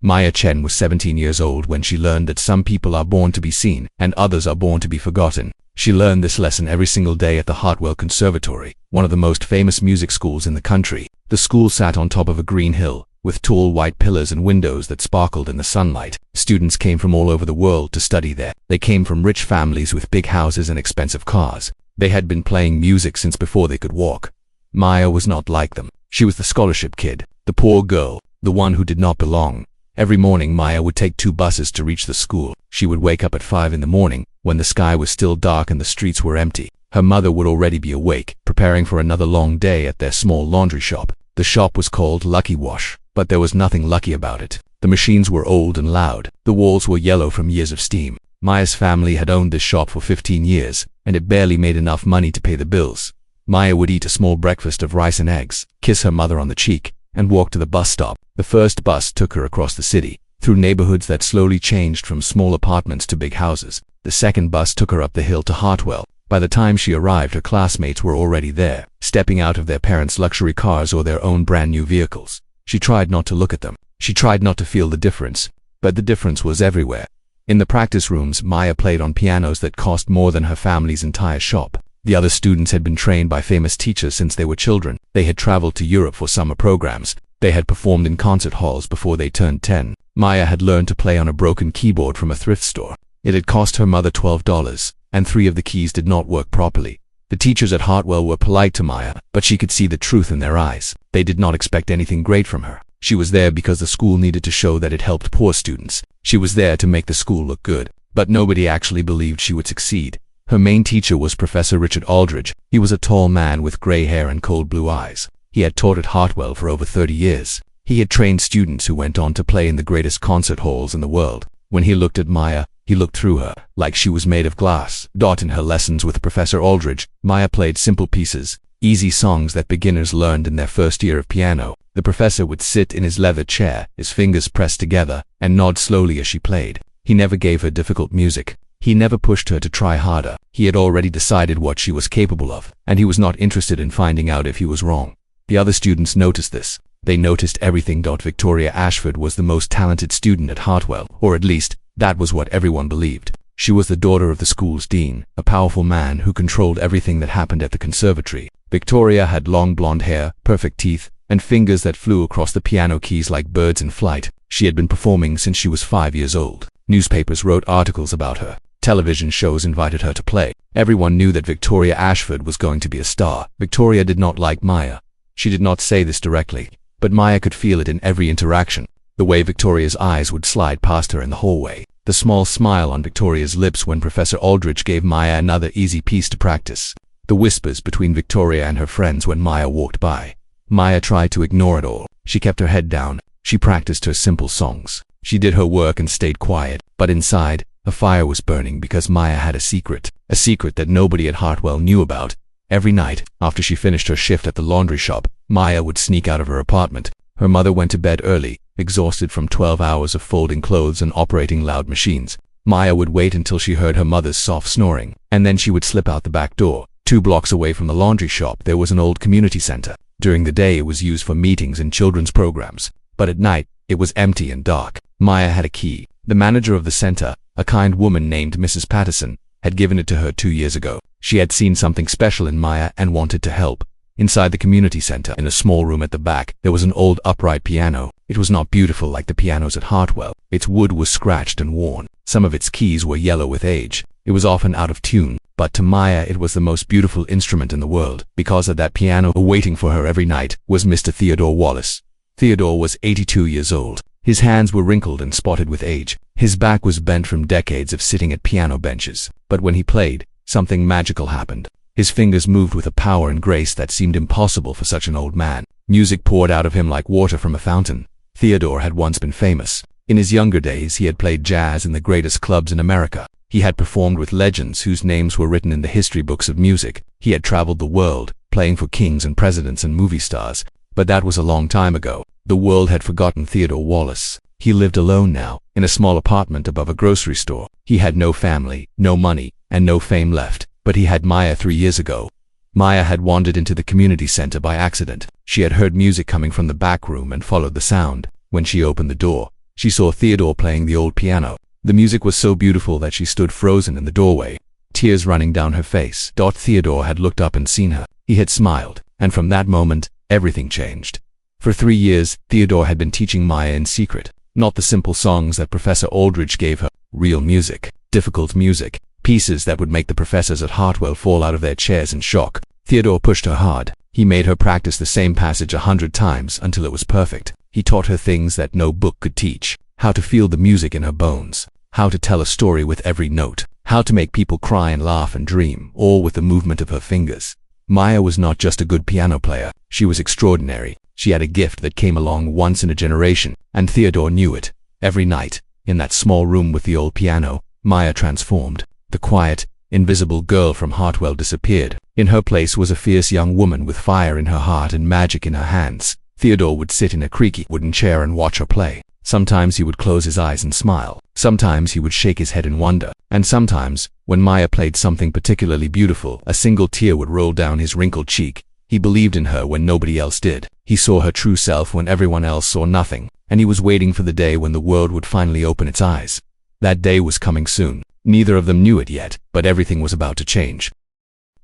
Maya Chen was 17 years old when she learned that some people are born to be seen and others are born to be forgotten. She learned this lesson every single day at the Hartwell Conservatory, one of the most famous music schools in the country. The school sat on top of a green hill, with tall white pillars and windows that sparkled in the sunlight. Students came from all over the world to study there. They came from rich families with big houses and expensive cars. They had been playing music since before they could walk. Maya was not like them. She was the scholarship kid, the poor girl, the one who did not belong. Every morning Maya would take 2 buses to reach the school. She would wake up at 5 in the morning, when the sky was still dark and the streets were empty. Her mother would already be awake, preparing for another long day at their small laundry shop. The shop was called Lucky Wash, but there was nothing lucky about it. The machines were old and loud. The walls were yellow from years of steam. Maya's family had owned this shop for 15 years, and it barely made enough money to pay the bills. Maya would eat a small breakfast of rice and eggs, kiss her mother on the cheek, and walk to the bus stop. The first bus took her across the city, through neighborhoods that slowly changed from small apartments to big houses. The second bus took her up the hill to Hartwell. By the time she arrived, her classmates were already there, stepping out of their parents' luxury cars or their own brand new vehicles. She tried not to look at them. She tried not to feel the difference, but the difference was everywhere. In the practice rooms, Maya played on pianos that cost more than her family's entire shop. The other students had been trained by famous teachers since they were children. They had traveled to Europe for summer programs. They had performed in concert halls before they turned 10. Maya had learned to play on a broken keyboard from a thrift store. It had cost her mother $12, and 3 of the keys did not work properly. The teachers at Hartwell were polite to Maya, but she could see the truth in their eyes. They did not expect anything great from her. She was there because the school needed to show that it helped poor students. She was there to make the school look good, but nobody actually believed she would succeed. Her main teacher was Professor Richard Aldridge. He was a tall man with gray hair and cold blue eyes. He had taught at Hartwell for over 30 years. He had trained students who went on to play in the greatest concert halls in the world. When he looked at Maya, he looked through her, like she was made of glass. In her lessons with Professor Aldridge, Maya played simple pieces, easy songs that beginners learned in their first year of piano. The professor would sit in his leather chair, his fingers pressed together, and nod slowly as she played. He never gave her difficult music. He never pushed her to try harder. He had already decided what she was capable of, and he was not interested in finding out if he was wrong. The other students noticed this. They noticed everything. Victoria Ashford was the most talented student at Hartwell, or at least, that was what everyone believed. She was the daughter of the school's dean, a powerful man who controlled everything that happened at the conservatory. Victoria had long blonde hair, perfect teeth, and fingers that flew across the piano keys like birds in flight. She had been performing since she was 5 years old. Newspapers wrote articles about her. Television shows invited her to play. Everyone knew that Victoria Ashford was going to be a star. Victoria did not like Maya. She did not say this directly, but Maya could feel it in every interaction. The way Victoria's eyes would slide past her in the hallway. The small smile on Victoria's lips when Professor Aldridge gave Maya another easy piece to practice. The whispers between Victoria and her friends when Maya walked by. Maya tried to ignore it all. She kept her head down. She practiced her simple songs. She did her work and stayed quiet, but inside, a fire was burning because Maya had a secret that nobody at Hartwell knew about. Every night, after she finished her shift at the laundry shop, Maya would sneak out of her apartment. Her mother went to bed early, exhausted from 12 hours of folding clothes and operating loud machines. Maya would wait until she heard her mother's soft snoring, and then she would slip out the back door. 2 blocks away from the laundry shop, there was an old community center. During the day, it was used for meetings and children's programs, but at night, it was empty and dark. Maya had a key. The manager of the center, a kind woman named Mrs. Patterson, had given it to her 2 years ago. She had seen something special in Maya and wanted to help. Inside the community center, in a small room at the back, there was an old upright piano. It was not beautiful like the pianos at Hartwell. Its wood was scratched and worn. Some of its keys were yellow with age. It was often out of tune, but to Maya it was the most beautiful instrument in the world. Because of that piano, waiting for her every night was Mr. Theodore Wallace. Theodore was 82 years old. His hands were wrinkled and spotted with age. His back was bent from decades of sitting at piano benches. But when he played, something magical happened. His fingers moved with a power and grace that seemed impossible for such an old man. Music poured out of him like water from a fountain. Theodore had once been famous. In his younger days, he had played jazz in the greatest clubs in America. He had performed with legends whose names were written in the history books of music. He had traveled the world, playing for kings and presidents and movie stars. But that was a long time ago. The world had forgotten Theodore Wallace. He lived alone now, in a small apartment above a grocery store. He had no family, no money, and no fame left. But he had Maya 3 years ago. Maya had wandered into the community center by accident. She had heard music coming from the back room and followed the sound. When she opened the door, she saw Theodore playing the old piano. The music was so beautiful that she stood frozen in the doorway, tears running down her face. Theodore had looked up and seen her. He had smiled, and from that moment, everything changed. For 3 years, Theodore had been teaching Maya in secret. Not the simple songs that Professor Aldridge gave her. Real music. Difficult music. Pieces that would make the professors at Hartwell fall out of their chairs in shock. Theodore pushed her hard. He made her practice the same passage 100 times until it was perfect. He taught her things that no book could teach. How to feel the music in her bones. How to tell a story with every note. How to make people cry and laugh and dream, all with the movement of her fingers. Maya was not just a good piano player. She was extraordinary. She had a gift that came along once in a generation, and Theodore knew it. Every night, in that small room with the old piano, Maya transformed. The quiet, invisible girl from Hartwell disappeared. In her place was a fierce young woman with fire in her heart and magic in her hands. Theodore would sit in a creaky wooden chair and watch her play. Sometimes he would close his eyes and smile. Sometimes he would shake his head in wonder. And sometimes, when Maya played something particularly beautiful, a single tear would roll down his wrinkled cheek. He believed in her when nobody else did. He saw her true self when everyone else saw nothing, and he was waiting for the day when the world would finally open its eyes. That day was coming soon. Neither of them knew it yet, but everything was about to change.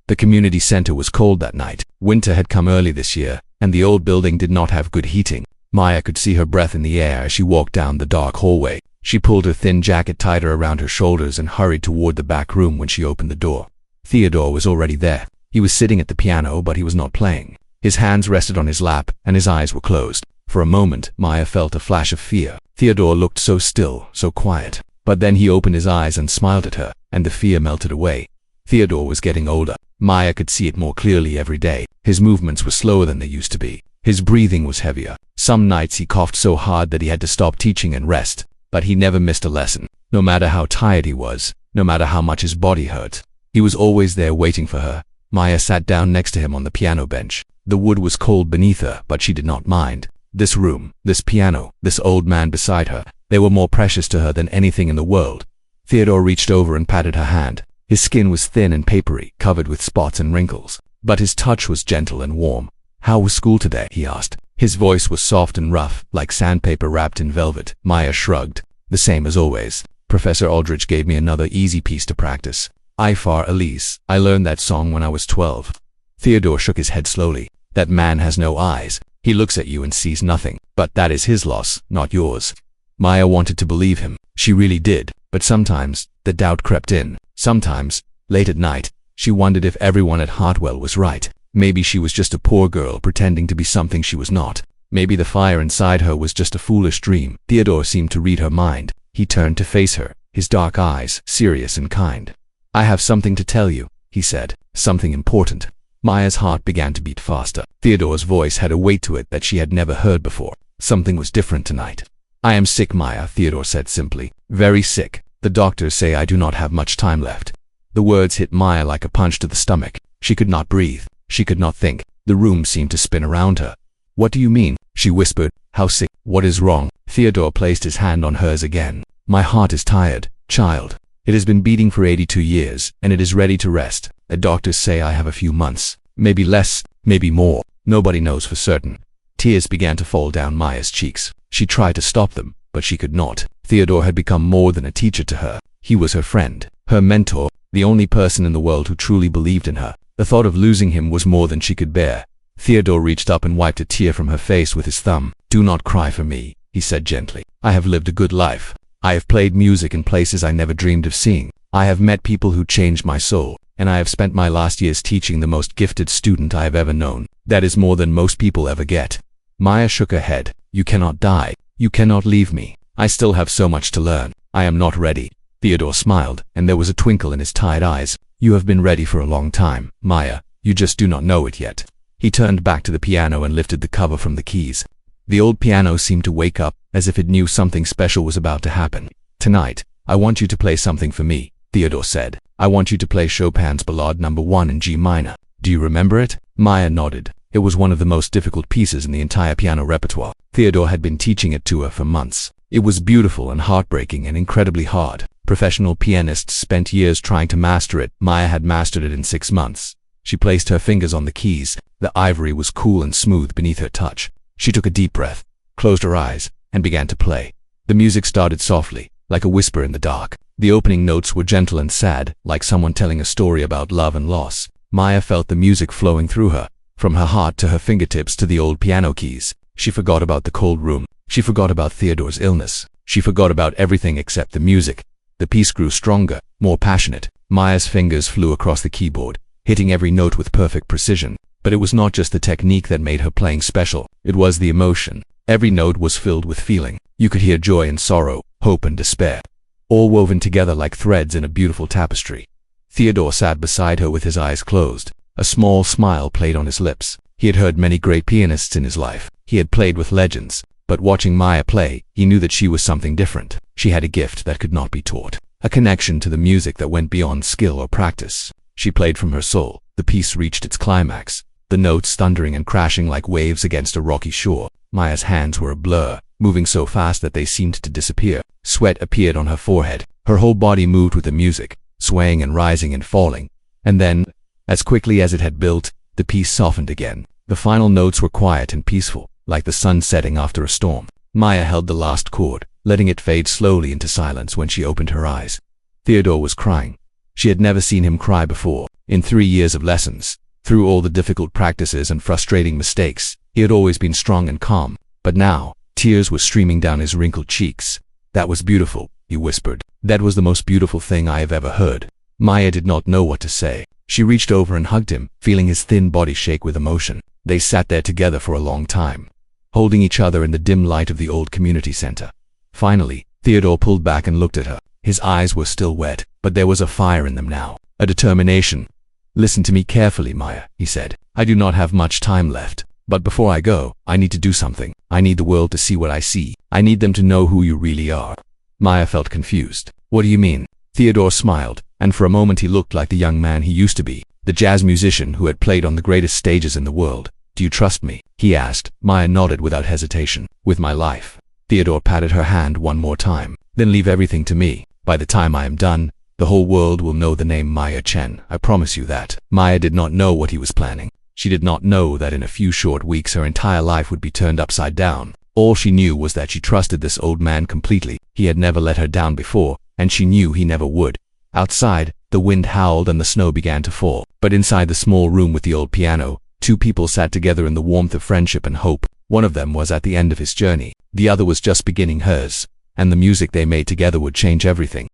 The community center was cold that night. Winter had come early this year, and the old building did not have good heating. Maya could see her breath in the air as she walked down the dark hallway. She pulled her thin jacket tighter around her shoulders and hurried toward the back room when she opened the door. Theodore was already there. He was sitting at the piano, but he was not playing. His hands rested on his lap, and his eyes were closed. For a moment, Maya felt a flash of fear. Theodore looked so still, so quiet. But then he opened his eyes and smiled at her, and the fear melted away. Theodore was getting older. Maya could see it more clearly every day. His movements were slower than they used to be. His breathing was heavier. Some nights he coughed so hard that he had to stop teaching and rest. But he never missed a lesson. No matter how tired he was, no matter how much his body hurt, he was always there waiting for her. Maya sat down next to him on the piano bench. The wood was cold beneath her, but she did not mind. This room, this piano, this old man beside her, they were more precious to her than anything in the world. Theodore reached over and patted her hand. His skin was thin and papery, covered with spots and wrinkles, but his touch was gentle and warm. "How was school today?" he asked. His voice was soft and rough, like sandpaper wrapped in velvet. Maya shrugged. "The same as always. Professor Aldridge gave me another easy piece to practice. I Far Elise. I learned that song when I was 12. Theodore shook his head slowly. "That man has no eyes. He looks at you and sees nothing. But that is his loss, not yours." Maya wanted to believe him. She really did. But sometimes, the doubt crept in. Sometimes, late at night, she wondered if everyone at Hartwell was right. Maybe she was just a poor girl pretending to be something she was not. Maybe the fire inside her was just a foolish dream. Theodore seemed to read her mind. He turned to face her, his dark eyes serious and kind. "I have something to tell you," he said. "Something important." Maya's heart began to beat faster. Theodore's voice had a weight to it that she had never heard before. Something was different tonight. "I am sick, Maya," Theodore said simply. "Very sick. The doctors say I do not have much time left." The words hit Maya like a punch to the stomach. She could not breathe. She could not think. The room seemed to spin around her. "What do you mean?" she whispered. "How sick? What is wrong?" Theodore placed his hand on hers again. "My heart is tired, child. It has been beating for 82 years, and it is ready to rest. The doctors say I have a few months. Maybe less, maybe more. Nobody knows for certain." Tears began to fall down Maya's cheeks. She tried to stop them, but she could not. Theodore had become more than a teacher to her. He was her friend, her mentor, the only person in the world who truly believed in her. The thought of losing him was more than she could bear. Theodore reached up and wiped a tear from her face with his thumb. "Do not cry for me," he said gently. "I have lived a good life. I have played music in places I never dreamed of seeing. I have met people who changed my soul, and I have spent my last years teaching the most gifted student I have ever known. That is more than most people ever get." Maya shook her head. "You cannot die. You cannot leave me. I still have so much to learn. I am not ready." Theodore smiled, and there was a twinkle in his tired eyes. "You have been ready for a long time, Maya. You just do not know it yet." He turned back to the piano and lifted the cover from the keys. The old piano seemed to wake up, as if it knew something special was about to happen. "Tonight, I want you to play something for me," Theodore said. "I want you to play Chopin's Ballade No. 1 in G minor. Do you remember it?" Maya nodded. It was one of the most difficult pieces in the entire piano repertoire. Theodore had been teaching it to her for months. It was beautiful and heartbreaking and incredibly hard. Professional pianists spent years trying to master it. Maya had mastered it in 6 months. She placed her fingers on the keys. The ivory was cool and smooth beneath her touch. She took a deep breath, closed her eyes, and began to play. The music started softly, like a whisper in the dark. The opening notes were gentle and sad, like someone telling a story about love and loss. Maya felt the music flowing through her, from her heart to her fingertips to the old piano keys. She forgot about the cold room. She forgot about Theodore's illness. She forgot about everything except the music. The piece grew stronger, more passionate. Maya's fingers flew across the keyboard, hitting every note with perfect precision. But it was not just the technique that made her playing special. It was the emotion. Every note was filled with feeling. You could hear joy and sorrow, hope and despair, all woven together like threads in a beautiful tapestry. Theodore sat beside her with his eyes closed. A small smile played on his lips. He had heard many great pianists in his life. He had played with legends. But watching Maya play, he knew that she was something different. She had a gift that could not be taught. A connection to the music that went beyond skill or practice. She played from her soul. The piece reached its climax, the notes thundering and crashing like waves against a rocky shore. Maya's hands were a blur, moving so fast that they seemed to disappear. Sweat appeared on her forehead. Her whole body moved with the music, swaying and rising and falling. And then, as quickly as it had built, the piece softened again. The final notes were quiet and peaceful, like the sun setting after a storm. Maya held the last chord, letting it fade slowly into silence when she opened her eyes. Theodore was crying. She had never seen him cry before. In 3 years of lessons, through all the difficult practices and frustrating mistakes, he had always been strong and calm. But now, tears were streaming down his wrinkled cheeks. "That was beautiful," he whispered. "That was the most beautiful thing I have ever heard." Maya did not know what to say. She reached over and hugged him, feeling his thin body shake with emotion. They sat there together for a long time, holding each other in the dim light of the old community center. Finally, Theodore pulled back and looked at her. His eyes were still wet, but there was a fire in them now, a determination. "Listen to me carefully, Maya," he said. "I do not have much time left. But before I go, I need to do something. I need the world to see what I see. I need them to know who you really are." Maya felt confused. "What do you mean?" Theodore smiled, and for a moment he looked like the young man he used to be, the jazz musician who had played on the greatest stages in the world. "Do you trust me?" he asked. Maya nodded without hesitation. "With my life." Theodore patted her hand one more time. "Then leave everything to me. By the time I am done, the whole world will know the name Maya Chen. I promise you that." Maya did not know what he was planning. She did not know that in a few short weeks her entire life would be turned upside down. All she knew was that she trusted this old man completely. He had never let her down before, and she knew he never would. Outside, the wind howled and the snow began to fall. But inside the small room with the old piano, two people sat together in the warmth of friendship and hope. One of them was at the end of his journey. The other was just beginning hers. And the music they made together would change everything.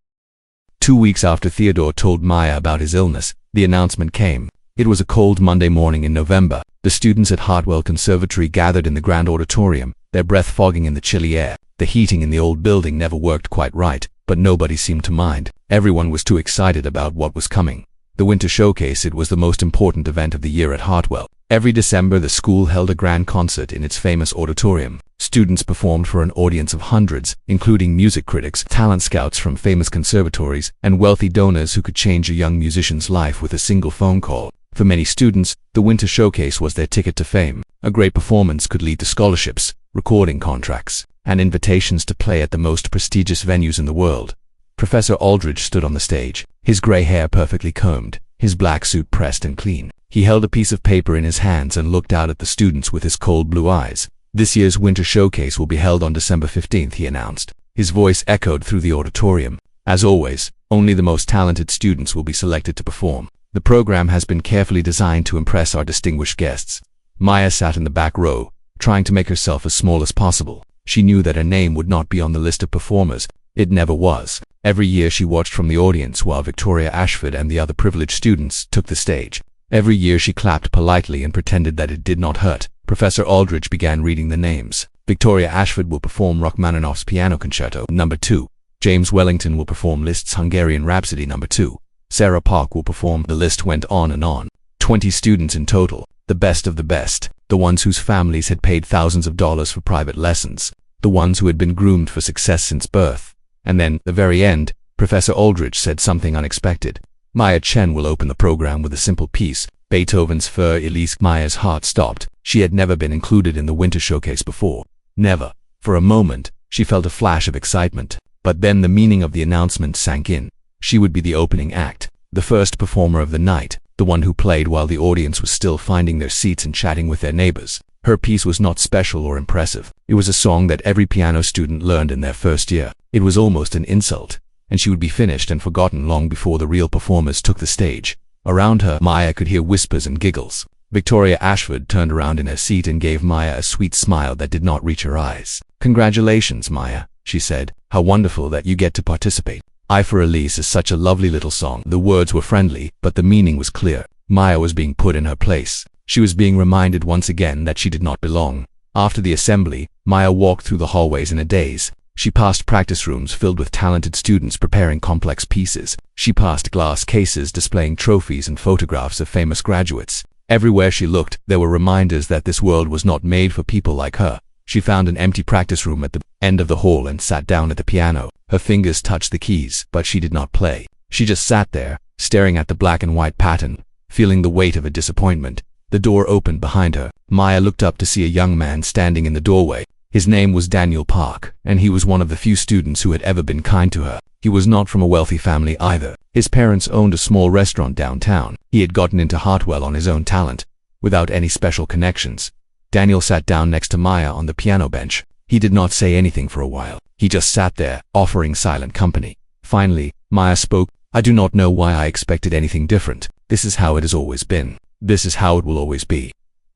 2 weeks after Theodore told Maya about his illness, the announcement came. It was a cold Monday morning in November. The students at Hartwell Conservatory gathered in the grand auditorium, their breath fogging in the chilly air. The heating in the old building never worked quite right, but nobody seemed to mind. Everyone was too excited about what was coming. The Winter Showcase, it was the most important event of the year at Hartwell. Every December the school held a grand concert in its famous auditorium. Students performed for an audience of hundreds, including music critics, talent scouts from famous conservatories, and wealthy donors who could change a young musician's life with a single phone call. For many students, the Winter Showcase was their ticket to fame. A great performance could lead to scholarships, recording contracts, and invitations to play at the most prestigious venues in the world. Professor Aldridge stood on the stage, his gray hair perfectly combed, his black suit pressed and clean. He held a piece of paper in his hands and looked out at the students with his cold blue eyes. "This year's Winter Showcase will be held on December 15th, he announced. His voice echoed through the auditorium. "As always, only the most talented students will be selected to perform. The program has been carefully designed to impress our distinguished guests." Maya sat in the back row, trying to make herself as small as possible. She knew that her name would not be on the list of performers. It never was. Every year she watched from the audience while Victoria Ashford and the other privileged students took the stage. Every year she clapped politely and pretended that it did not hurt. Professor Aldridge began reading the names. Victoria Ashford will perform Rachmaninoff's Piano Concerto No. 2. James Wellington will perform Liszt's Hungarian Rhapsody No. 2. Sarah Park will perform. The list went on and on. 20 students in total, the best of the best, the ones whose families had paid thousands of dollars for private lessons, the ones who had been groomed for success since birth. And then, at the very end, Professor Aldridge said something unexpected. Maya Chen will open the program with a simple piece, Beethoven's Für Elise. Maya's heart stopped. She had never been included in the Winter Showcase before. Never. For a moment, she felt a flash of excitement. But then the meaning of the announcement sank in. She would be the opening act, the first performer of the night, the one who played while the audience was still finding their seats and chatting with their neighbors. Her piece was not special or impressive. It was a song that every piano student learned in their first year. It was almost an insult, and she would be finished and forgotten long before the real performers took the stage. Around her, Maya could hear whispers and giggles. Victoria Ashford turned around in her seat and gave Maya a sweet smile that did not reach her eyes. "Congratulations, Maya," she said. "How wonderful that you get to participate. I for Elise is such a lovely little song." The words were friendly, but the meaning was clear. Maya was being put in her place. She was being reminded once again that she did not belong. After the assembly, Maya walked through the hallways in a daze. She passed practice rooms filled with talented students preparing complex pieces. She passed glass cases displaying trophies and photographs of famous graduates. Everywhere she looked, there were reminders that this world was not made for people like her. She found an empty practice room at the end of the hall and sat down at the piano. Her fingers touched the keys, but she did not play. She just sat there, staring at the black and white pattern, feeling the weight of a disappointment. The door opened behind her. Maya looked up to see a young man standing in the doorway. His name was Daniel Park, and he was one of the few students who had ever been kind to her. He was not from a wealthy family either. His parents owned a small restaurant downtown. He had gotten into Hartwell on his own talent, without any special connections. Daniel sat down next to Maya on the piano bench. He did not say anything for a while. He just sat there, offering silent company. Finally, Maya spoke. "I do not know why I expected anything different. This is how it has always been. This is how it will always be."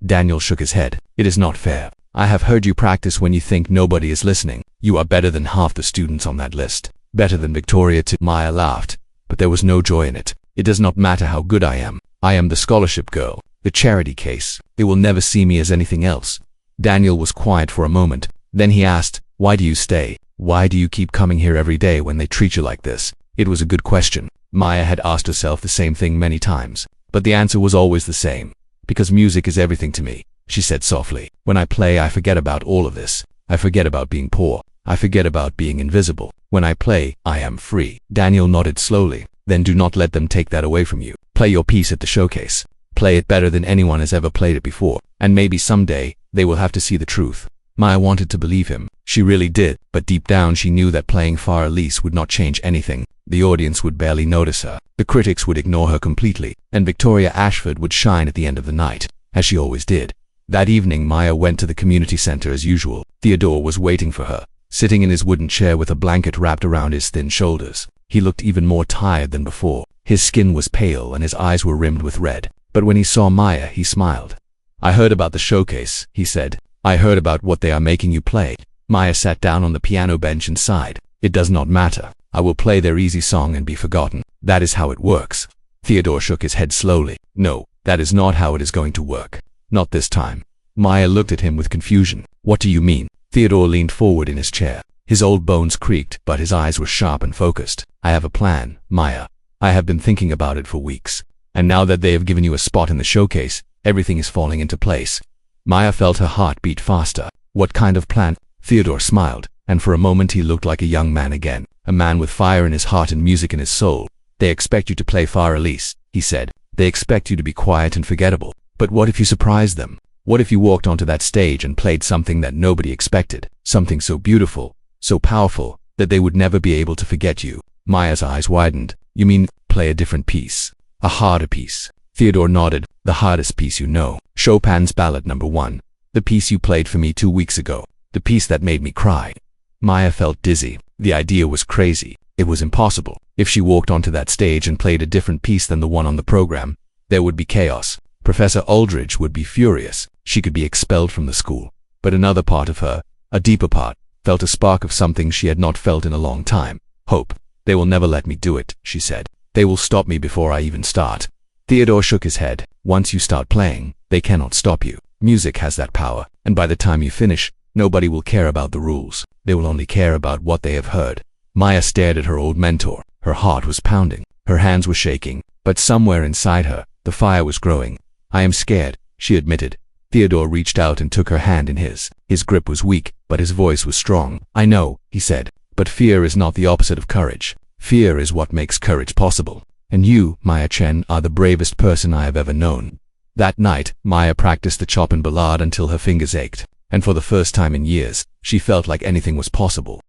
Daniel shook his head. "It is not fair. I have heard you practice when you think nobody is listening. You are better than half the students on that list. Better than Victoria too." Maya laughed, but there was no joy in it. "It does not matter how good I am. I am the scholarship girl, the charity case. They will never see me as anything else." Daniel was quiet for a moment. Then he asked, "Why do you stay? Why do you keep coming here every day when they treat you like this?" It was a good question. Maya had asked herself the same thing many times, but the answer was always the same. "Because music is everything to me," she said softly. "When I play, I forget about all of this. I forget about being poor. I forget about being invisible. When I play, I am free." Daniel nodded slowly. "Then do not let them take that away from you. Play your piece at the showcase. Play it better than anyone has ever played it before, and maybe someday, they will have to see the truth." Maya wanted to believe him. She really did, but deep down she knew that playing Far Elise would not change anything. The audience would barely notice her. The critics would ignore her completely, and Victoria Ashford would shine at the end of the night, as she always did. That evening, Maya went to the community center as usual. Theodore was waiting for her, sitting in his wooden chair with a blanket wrapped around his thin shoulders. He looked even more tired than before. His skin was pale and his eyes were rimmed with red. But when he saw Maya, he smiled. "I heard about the showcase," he said. "I heard about what they are making you play." Maya sat down on the piano bench and sighed. "It does not matter. I will play their easy song and be forgotten. That is how it works." Theodore shook his head slowly. "No, that is not how it is going to work. Not this time." Maya looked at him with confusion. "What do you mean?" Theodore leaned forward in his chair. His old bones creaked, but his eyes were sharp and focused. "I have a plan, Maya. I have been thinking about it for weeks. And now that they have given you a spot in the showcase, everything is falling into place." Maya felt her heart beat faster. "What kind of plan?" Theodore smiled, and for a moment he looked like a young man again, a man with fire in his heart and music in his soul. "They expect you to play Far Elise," he said. "They expect you to be quiet and forgettable. But what if you surprised them? What if you walked onto that stage and played something that nobody expected? Something so beautiful, so powerful, that they would never be able to forget you." Maya's eyes widened. "You mean, play a different piece? A harder piece?" Theodore nodded. "The hardest piece you know. Chopin's Ballad No. 1. The piece you played for me 2 weeks ago. The piece that made me cry." Maya felt dizzy. The idea was crazy. It was impossible. If she walked onto that stage and played a different piece than the one on the program, there would be chaos. Professor Aldridge would be furious. She could be expelled from the school. But another part of her, a deeper part, felt a spark of something she had not felt in a long time. Hope. "They will never let me do it," she said. "They will stop me before I even start." Theodore shook his head. "Once you start playing, they cannot stop you. Music has that power, and by the time you finish, nobody will care about the rules. They will only care about what they have heard." Maya stared at her old mentor. Her heart was pounding. Her hands were shaking, but somewhere inside her, the fire was growing. "I am scared," she admitted. Theodore reached out and took her hand in his. His grip was weak, but his voice was strong. "I know," he said, "but fear is not the opposite of courage. Fear is what makes courage possible. And you, Maya Chen, are the bravest person I have ever known." That night, Maya practiced the Chopin Ballade until her fingers ached, and for the first time in years, she felt like anything was possible.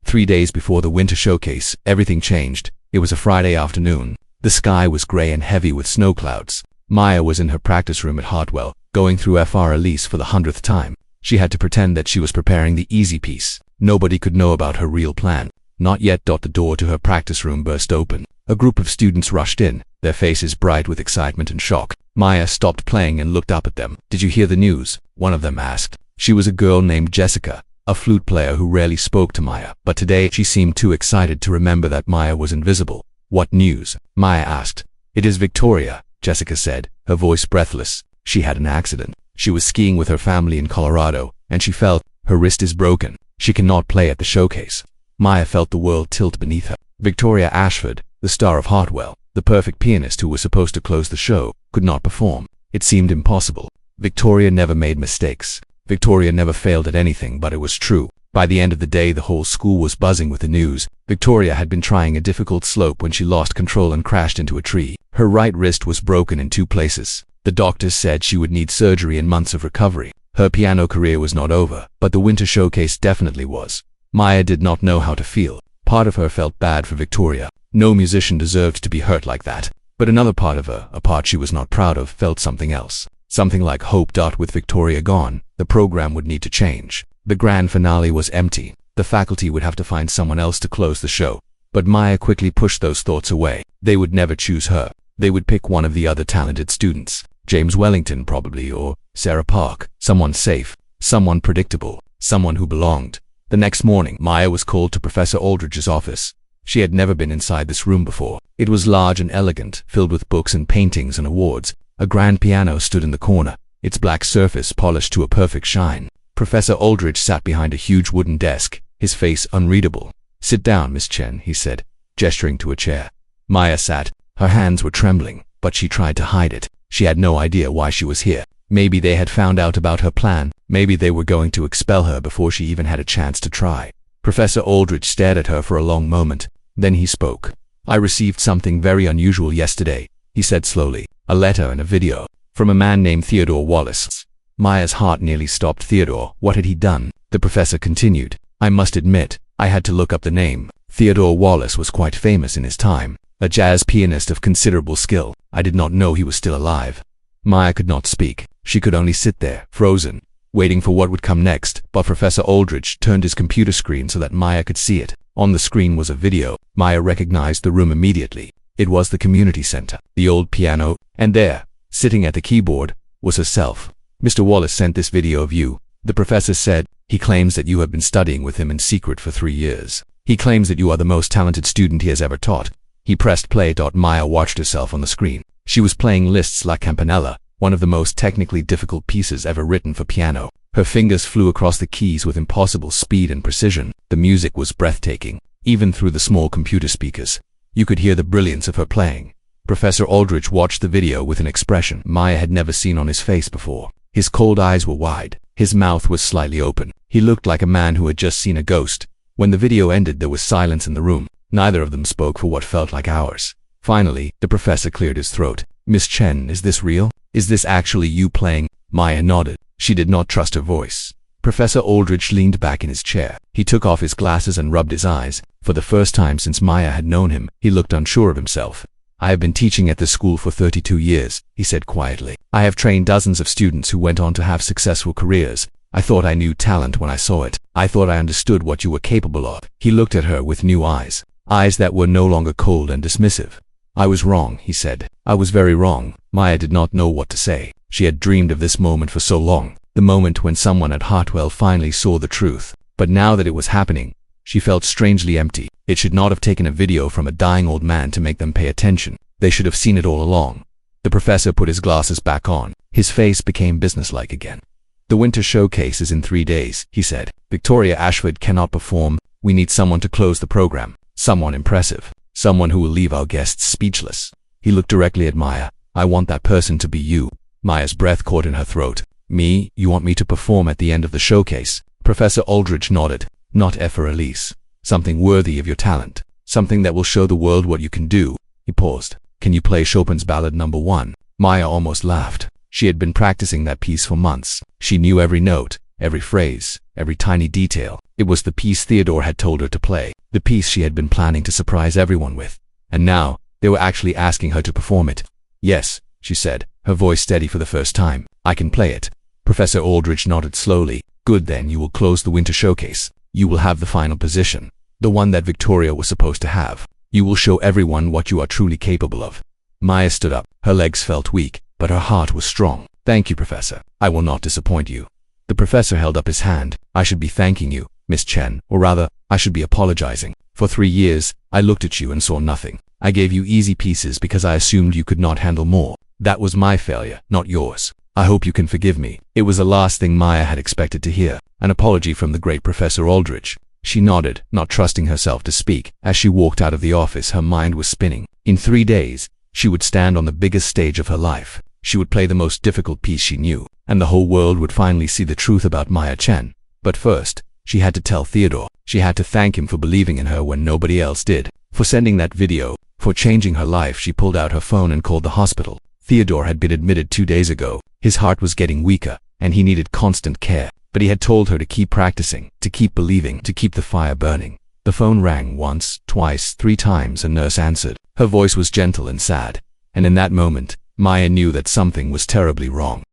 3 days before the winter showcase, everything changed. It was a Friday afternoon. The sky was gray and heavy with snow clouds. Maya was in her practice room at Hartwell, going through FR Elise for the 100th time. She had to pretend that she was preparing the easy piece. Nobody could know about her real plan. Not yet. The door to her practice room burst open. A group of students rushed in, their faces bright with excitement and shock. Maya stopped playing and looked up at them. "Did you hear the news?" one of them asked. She was a girl named Jessica, a flute player who rarely spoke to Maya, but today she seemed too excited to remember that Maya was invisible. "What news?" Maya asked. "It is Victoria," Jessica said, her voice breathless. "She had an accident. She was skiing with her family in Colorado, and she fell. Her wrist is broken. She cannot play at the showcase." Maya felt the world tilt beneath her. Victoria Ashford, the star of Hartwell, the perfect pianist who was supposed to close the show, could not perform. It seemed impossible. Victoria never made mistakes. Victoria never failed at anything, but it was true. By the end of the day, the whole school was buzzing with the news. Victoria had been trying a difficult slope when she lost control and crashed into a tree. Her right wrist was broken in 2 places. The doctors said she would need surgery and months of recovery. Her piano career was not over, but the winter showcase definitely was. Maya did not know how to feel. Part of her felt bad for Victoria. No musician deserved to be hurt like that. But another part of her, a part she was not proud of, felt something else. Something like hope. With Victoria gone, the program would need to change. The grand finale was empty. The faculty would have to find someone else to close the show. But Maya quickly pushed those thoughts away. They would never choose her. They would pick one of the other talented students. James Wellington probably, or Sarah Park. Someone safe, someone predictable, someone who belonged. The next morning, Maya was called to Professor Aldridge's office. She had never been inside this room before. It was large and elegant, filled with books and paintings and awards. A grand piano stood in the corner, its black surface polished to a perfect shine. Professor Aldridge sat behind a huge wooden desk, his face unreadable. "Sit down, Miss Chen," he said, gesturing to a chair. Maya sat. Her hands were trembling, but she tried to hide it. She had no idea why she was here. Maybe they had found out about her plan. Maybe they were going to expel her before she even had a chance to try. Professor Aldridge stared at her for a long moment. Then he spoke. "I received something very unusual yesterday," he said slowly. "A letter and a video. From a man named Theodore Wallace." Maya's heart nearly stopped. Theodore, what had he done? The professor continued. "I must admit, I had to look up the name. Theodore Wallace was quite famous in his time. A jazz pianist of considerable skill. I did not know he was still alive." Maya could not speak. She could only sit there, frozen, waiting for what would come next. But Professor Aldridge turned his computer screen so that Maya could see it. On the screen was a video. Maya recognized the room immediately. It was the community center, the old piano, and there, sitting at the keyboard, was herself. "Mr. Wallace sent this video of you," the professor said. "He claims that you have been studying with him in secret for 3 years. He claims that you are the most talented student he has ever taught." He pressed play. Maya watched herself on the screen. She was playing Liszt's La Campanella, one of the most technically difficult pieces ever written for piano. Her fingers flew across the keys with impossible speed and precision. The music was breathtaking, even through the small computer speakers. You could hear the brilliance of her playing. Professor Aldridge watched the video with an expression Maya had never seen on his face before. His cold eyes were wide. His mouth was slightly open. He looked like a man who had just seen a ghost. When the video ended, there was silence in the room. Neither of them spoke for what felt like hours. Finally, the professor cleared his throat. "Miss Chen, is this real? Is this actually you playing?" Maya nodded. She did not trust her voice. Professor Aldridge leaned back in his chair. He took off his glasses and rubbed his eyes. For the first time since Maya had known him, he looked unsure of himself. "I have been teaching at this school for 32 years, he said quietly. "I have trained dozens of students who went on to have successful careers. I thought I knew talent when I saw it. I thought I understood what you were capable of." He looked at her with new eyes, eyes that were no longer cold and dismissive. "I was wrong," he said. "I was very wrong." Maya did not know what to say. She had dreamed of this moment for so long, the moment when someone at Hartwell finally saw the truth. But now that it was happening, she felt strangely empty. It should not have taken a video from a dying old man to make them pay attention. They should have seen it all along. The professor put his glasses back on. His face became businesslike again. "The winter showcase is in 3 days, he said. "Victoria Ashford cannot perform. We need someone to close the program. Someone impressive. Someone who will leave our guests speechless." He looked directly at Maya. "I want that person to be you." Maya's breath caught in her throat. "Me? You want me to perform at the end of the showcase?" Professor Aldridge nodded. "Not FR Elise. Something worthy of your talent. Something that will show the world what you can do." He paused. "Can you play Chopin's Ballad No. 1? Maya almost laughed. She had been practicing that piece for months. She knew every note, every phrase, every tiny detail. It was the piece Theodore had told her to play, the piece she had been planning to surprise everyone with. And now, they were actually asking her to perform it. "Yes," she said, her voice steady for the first time. I can play it. Professor Aldridge nodded slowly. Good, then you will close the winter showcase. You will have the final position, the one that Victoria was supposed to have. You will show everyone what you are truly capable of. Maya stood up. Her legs felt weak, but her heart was strong. Thank you, Professor. I will not disappoint you. The professor held up his hand. I should be thanking you, Miss Chen, or rather, I should be apologizing. For 3 years, I looked at you and saw nothing. I gave you easy pieces because I assumed you could not handle more. That was my failure, not yours. I hope you can forgive me. It was the last thing Maya had expected to hear, an apology from the great Professor Aldridge. She nodded, not trusting herself to speak. As she walked out of the office, her mind was spinning. In 3 days, she would stand on the biggest stage of her life. She would play the most difficult piece she knew, and the whole world would finally see the truth about Maya Chen. But first, she had to tell Theodore. She had to thank him for believing in her when nobody else did, for sending that video, for changing her life. She pulled out her phone and called the hospital. Theodore had been admitted 2 days ago. His heart was getting weaker, and he needed constant care. But he had told her to keep practicing, to keep believing, to keep the fire burning. The phone rang once, twice, 3 times. A nurse answered. Her voice was gentle and sad, and in that moment, Maya knew that something was terribly wrong.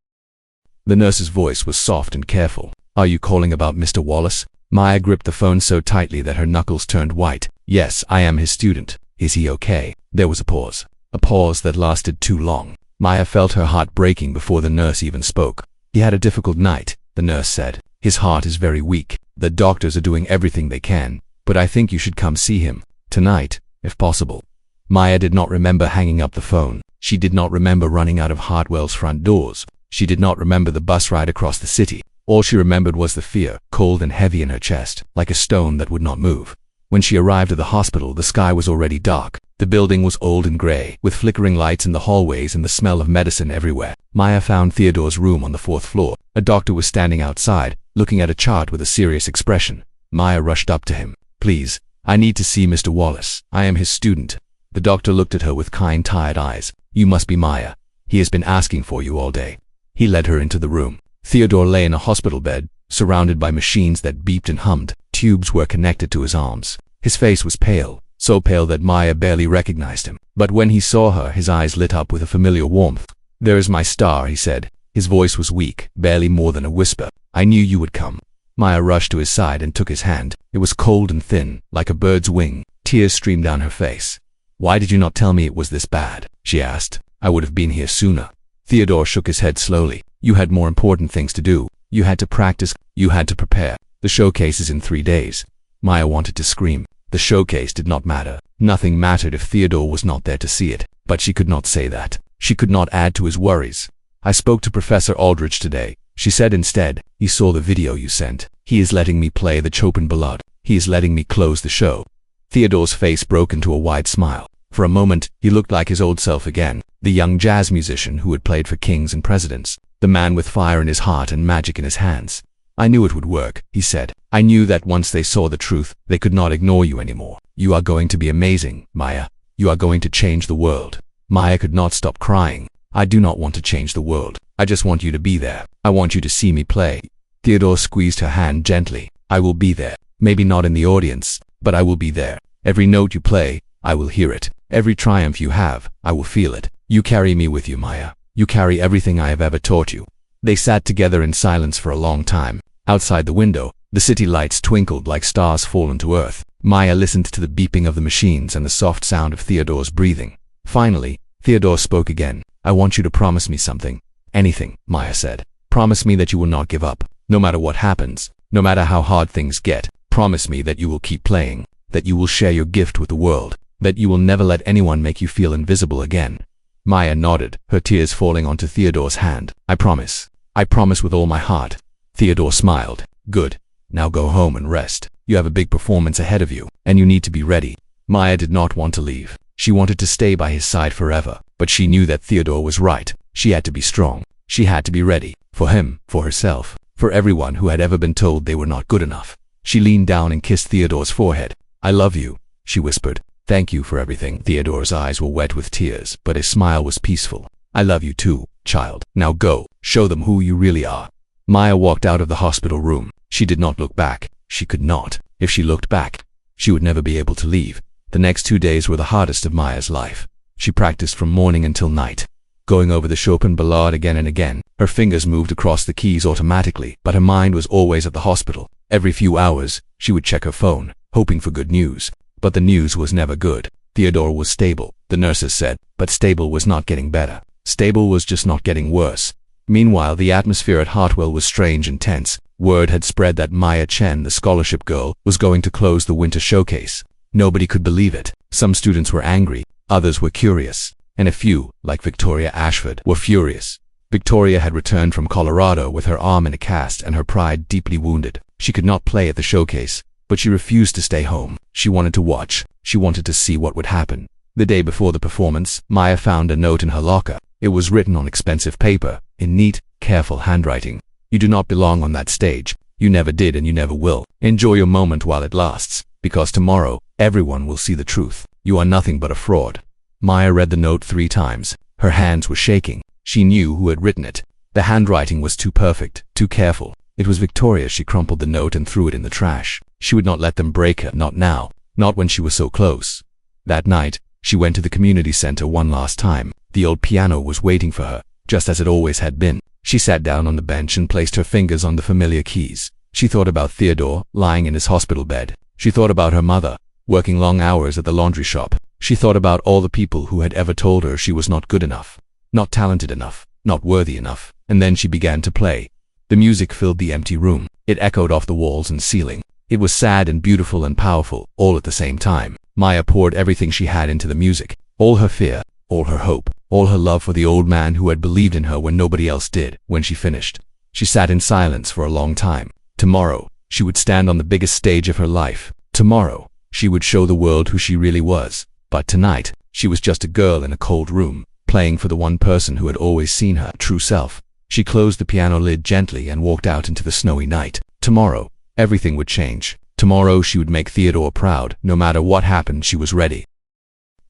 The nurse's voice was soft and careful. Are you calling about Mr. Wallace? Maya gripped the phone so tightly that her knuckles turned white. Yes, I am his student. Is he okay? There was a pause. A pause that lasted too long. Maya felt her heart breaking before the nurse even spoke. He had a difficult night, the nurse said. His heart is very weak. The doctors are doing everything they can, but I think you should come see him tonight, if possible. Maya did not remember hanging up the phone. She did not remember running out of Hartwell's front doors. She did not remember the bus ride across the city. All she remembered was the fear, cold and heavy in her chest, like a stone that would not move. When she arrived at the hospital, the sky was already dark. The building was old and gray, with flickering lights in the hallways and the smell of medicine everywhere. Maya found Theodore's room on the 4th floor. A doctor was standing outside, looking at a chart with a serious expression. Maya rushed up to him. Please, I need to see Mr. Wallace. I am his student. The doctor looked at her with kind, tired eyes. You must be Maya. He has been asking for you all day. He led her into the room. Theodore lay in a hospital bed, surrounded by machines that beeped and hummed. Tubes were connected to his arms. His face was pale, so pale that Maya barely recognized him. But when he saw her, his eyes lit up with a familiar warmth. There is my star, he said. His voice was weak, barely more than a whisper. I knew you would come. Maya rushed to his side and took his hand. It was cold and thin, like a bird's wing. Tears streamed down her face. Why did you not tell me it was this bad? She asked. I would have been here sooner. Theodore shook his head slowly. You had more important things to do. You had to practice. You had to prepare. The showcase is in 3 days. Maya wanted to scream. The showcase did not matter. Nothing mattered if Theodore was not there to see it. But she could not say that. She could not add to his worries. I spoke to Professor Aldridge today. She said instead, he saw the video you sent. He is letting me play the Chopin Ballade. He is letting me close the show. Theodore's face broke into a wide smile. For a moment, he looked like his old self again, the young jazz musician who had played for kings and presidents, the man with fire in his heart and magic in his hands. I knew it would work, he said. I knew that once they saw the truth, they could not ignore you anymore. You are going to be amazing, Maya. You are going to change the world. Maya could not stop crying. I do not want to change the world. I just want you to be there. I want you to see me play. Theodore squeezed her hand gently. I will be there. Maybe not in the audience, but I will be there. Every note you play, I will hear it. Every triumph you have, I will feel it. You carry me with you, Maya. You carry everything I have ever taught you. They sat together in silence for a long time. Outside the window, the city lights twinkled like stars fallen to earth. Maya listened to the beeping of the machines and the soft sound of Theodore's breathing. Finally, Theodore spoke again. I want you to promise me something. Anything, Maya said. Promise me that you will not give up, no matter what happens, no matter how hard things get. Promise me that you will keep playing, that you will share your gift with the world, that you will never let anyone make you feel invisible again. Maya nodded, her tears falling onto Theodore's hand. I promise. I promise with all my heart. Theodore smiled. Good. Now go home and rest. You have a big performance ahead of you, and you need to be ready. Maya did not want to leave. She wanted to stay by his side forever, but she knew that Theodore was right. She had to be strong. She had to be ready. For him, for herself, for everyone who had ever been told they were not good enough. She leaned down and kissed Theodore's forehead. I love you, she whispered. Thank you for everything. Theodore's eyes were wet with tears, but his smile was peaceful. I love you too, child. Now go, show them who you really are. Maya walked out of the hospital room. She did not look back. She could not. If she looked back, she would never be able to leave. The next 2 days were the hardest of Maya's life. She practiced from morning until night. going over the Chopin ballade again and again. Her fingers moved across the keys automatically, but her mind was always at the hospital. Every few hours, she would check her phone, hoping for good news. But the news was never good. Theodore was stable, the nurses said, but stable was not getting better. Stable was just not getting worse. Meanwhile, the atmosphere at Hartwell was strange and tense. Word had spread that Maya Chen, the scholarship girl, was going to close the winter showcase. Nobody could believe it. Some students were angry, others were curious, and a few, like Victoria Ashford, were furious. Victoria had returned from Colorado with her arm in a cast and her pride deeply wounded. She could not play at the showcase, but she refused to stay home. She wanted to watch. She wanted to see what would happen. The day before the performance, Maya found a note in her locker. It was written on expensive paper, in neat, careful handwriting. You do not belong on that stage. You never did and you never will. Enjoy your moment while it lasts, because tomorrow, everyone will see the truth. You are nothing but a fraud. Maya read the note 3 times. Her hands were shaking. She knew who had written it. The handwriting was too perfect, too careful. It was Victoria. She crumpled the note and threw it in the trash. She would not let them break her, not now, not when she was so close. That night, she went to the community center one last time. The old piano was waiting for her, just as it always had been. She sat down on the bench and placed her fingers on the familiar keys. She thought about Theodore, lying in his hospital bed. She thought about her mother, working long hours at the laundry shop. She thought about all the people who had ever told her she was not good enough, not talented enough, not worthy enough. And then she began to play. The music filled the empty room. It echoed off the walls and ceiling. It was sad and beautiful and powerful, all at the same time. Maya poured everything she had into the music. All her fear, all her hope, all her love for the old man who had believed in her when nobody else did. When she finished, she sat in silence for a long time. Tomorrow, she would stand on the biggest stage of her life. Tomorrow, she would show the world who she really was. But tonight, she was just a girl in a cold room, playing for the one person who had always seen her true self. She closed the piano lid gently and walked out into the snowy night. Tomorrow, everything would change. Tomorrow she would make Theodore proud. No matter what happened, she was ready.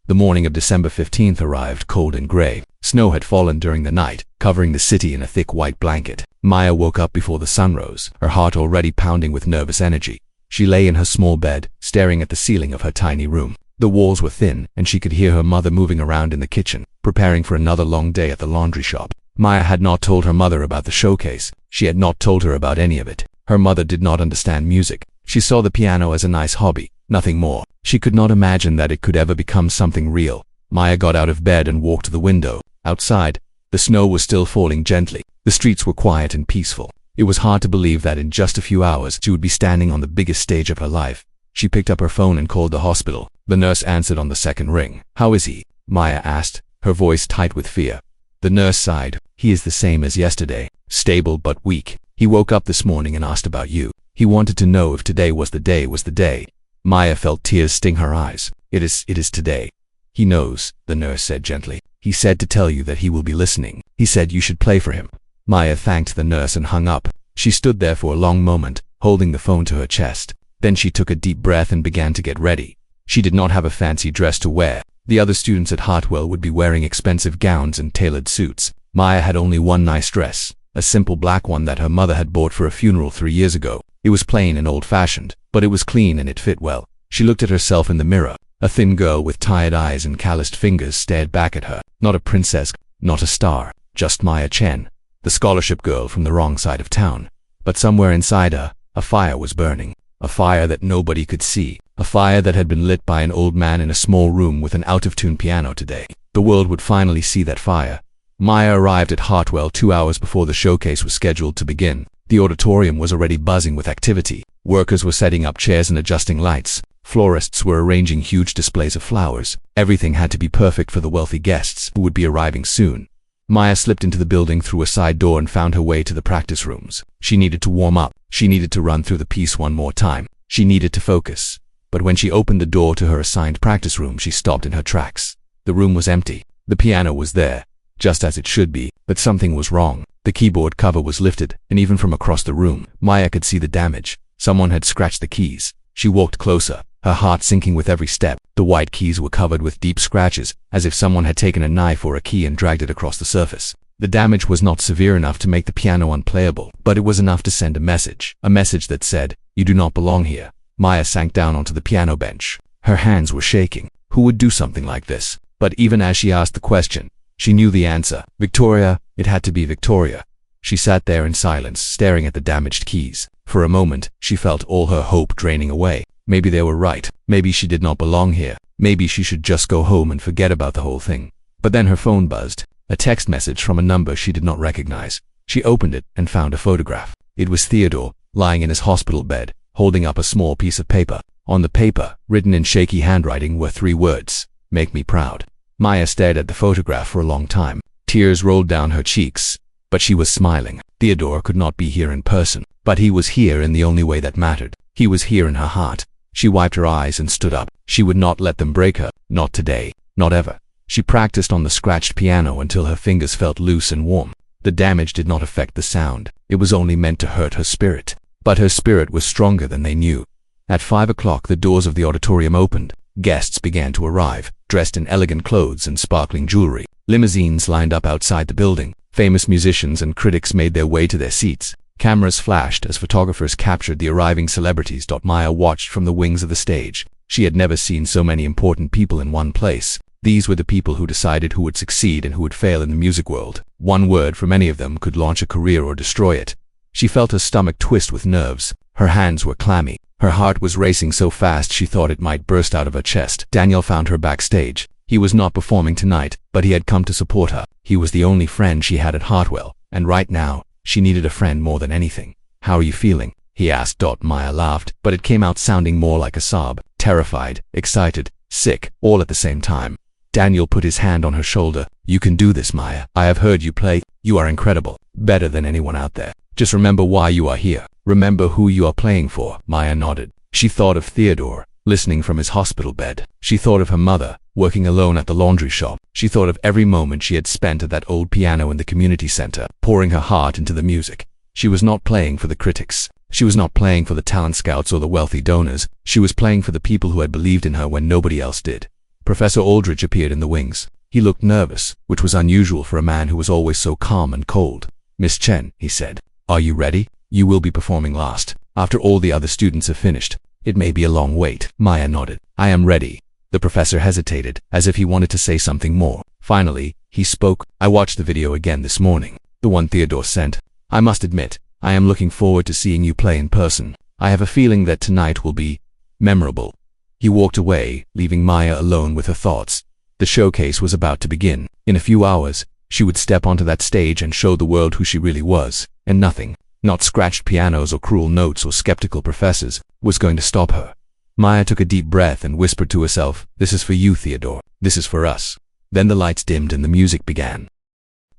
The morning of December 15th arrived cold and gray. Snow had fallen during the night, covering the city in a thick white blanket. Maya woke up before the sun rose, her heart already pounding with nervous energy. She lay in her small bed, staring at the ceiling of her tiny room. The walls were thin, and she could hear her mother moving around in the kitchen, preparing for another long day at the laundry shop. Maya had not told her mother about the showcase. She had not told her about any of it. Her mother did not understand music. She saw the piano as a nice hobby, nothing more. She could not imagine that it could ever become something real. Maya got out of bed and walked to the window. Outside, the snow was still falling gently. The streets were quiet and peaceful. It was hard to believe that in just a few hours she would be standing on the biggest stage of her life. She picked up her phone and called the hospital. The nurse answered on the second ring. "How is he?" Maya asked, her voice tight with fear. The nurse sighed. "He is the same as yesterday, stable but weak. He woke up this morning and asked about you. He wanted to know if today was the day. Maya felt tears sting her eyes. It is today. "He knows," the nurse said gently. "He said to tell you that he will be listening. He said you should play for him." Maya thanked the nurse and hung up. She stood there for a long moment, holding the phone to her chest. Then she took a deep breath and began to get ready. She did not have a fancy dress to wear. The other students at Hartwell would be wearing expensive gowns and tailored suits. Maya had only one nice dress, a simple black one that her mother had bought for a funeral 3 years ago. It was plain and old-fashioned, but it was clean and it fit well. She looked at herself in the mirror. A thin girl with tired eyes and calloused fingers stared back at her. Not a princess, not a star, just Maya Chen, the scholarship girl from the wrong side of town. But somewhere inside her, a fire was burning. A fire that nobody could see. A fire that had been lit by an old man in a small room with an out-of-tune piano today. The world would finally see that fire. Maya arrived at Hartwell 2 hours before the showcase was scheduled to begin. The auditorium was already buzzing with activity. Workers were setting up chairs and adjusting lights. Florists were arranging huge displays of flowers. Everything had to be perfect for the wealthy guests who would be arriving soon. Maya slipped into the building through a side door and found her way to the practice rooms. She needed to warm up. She needed to run through the piece one more time. She needed to focus. But when she opened the door to her assigned practice room, she stopped in her tracks. The room was empty. The piano was there, just as it should be, but something was wrong. The keyboard cover was lifted, and even from across the room, Maya could see the damage. Someone had scratched the keys. She walked closer, her heart sinking with every step. The white keys were covered with deep scratches, as if someone had taken a knife or a key and dragged it across the surface. The damage was not severe enough to make the piano unplayable, but it was enough to send a message that said, "You do not belong here." Maya sank down onto the piano bench. Her hands were shaking. Who would do something like this? But even as she asked the question, She knew the answer. Victoria. It had to be Victoria. She sat there in silence, staring at the damaged keys. For a moment, she felt all her hope draining away. Maybe they were right. Maybe she did not belong here. Maybe she should just go home and forget about the whole thing. But then her phone buzzed. A text message from a number she did not recognize. She opened it and found a photograph. It was Theodore, lying in his hospital bed, holding up a small piece of paper. On the paper, written in shaky handwriting, were 3 words: "Make me proud." Maya stared at the photograph for a long time. Tears rolled down her cheeks, but she was smiling. Theodore could not be here in person, but he was here in the only way that mattered. He was here in her heart. She wiped her eyes and stood up. She would not let them break her. Not today. Not ever. She practiced on the scratched piano until her fingers felt loose and warm. The damage did not affect the sound. It was only meant to hurt her spirit. But her spirit was stronger than they knew. At 5 o'clock, the doors of the auditorium opened. Guests began to arrive, dressed in elegant clothes and sparkling jewelry. Limousines lined up outside the building. Famous musicians and critics made their way to their seats. Cameras flashed as photographers captured the arriving celebrities. Maya watched from the wings of the stage. She had never seen so many important people in one place. These were the people who decided who would succeed and who would fail in the music world. One word from any of them could launch a career or destroy it. She felt her stomach twist with nerves. Her hands were clammy. Her heart was racing so fast she thought it might burst out of her chest. Daniel found her backstage. He was not performing tonight, but he had come to support her. He was the only friend she had at Hartwell, and right now, she needed a friend more than anything. "How are you feeling?" he asked. Maya laughed, but it came out sounding more like a sob. Terrified, excited, sick, all at the same time. Daniel put his hand on her shoulder. "You can do this, Maya. I have heard you play. You are incredible. Better than anyone out there. Just remember why you are here. Remember who you are playing for." Maya nodded. She thought of Theodore, listening from his hospital bed. She thought of her mother, working alone at the laundry shop. She thought of every moment she had spent at that old piano in the community center, pouring her heart into the music. She was not playing for the critics. She was not playing for the talent scouts or the wealthy donors. She was playing for the people who had believed in her when nobody else did. Professor Aldridge appeared in the wings. He looked nervous, which was unusual for a man who was always so calm and cold. "Miss Chen," he said, "are you ready? You will be performing last, after all the other students have finished. It may be a long wait." Maya nodded. "I am ready." The professor hesitated, as if he wanted to say something more. Finally, he spoke. "I watched the video again this morning, the one Theodore sent. I must admit, I am looking forward to seeing you play in person. I have a feeling that tonight will be memorable." He walked away, leaving Maya alone with her thoughts. The showcase was about to begin. In a few hours, she would step onto that stage and show the world who she really was, and nothing, not scratched pianos or cruel notes or skeptical professors, was going to stop her. Maya took a deep breath and whispered to herself, "This is for you, Theodore. This is for us." Then the lights dimmed and the music began.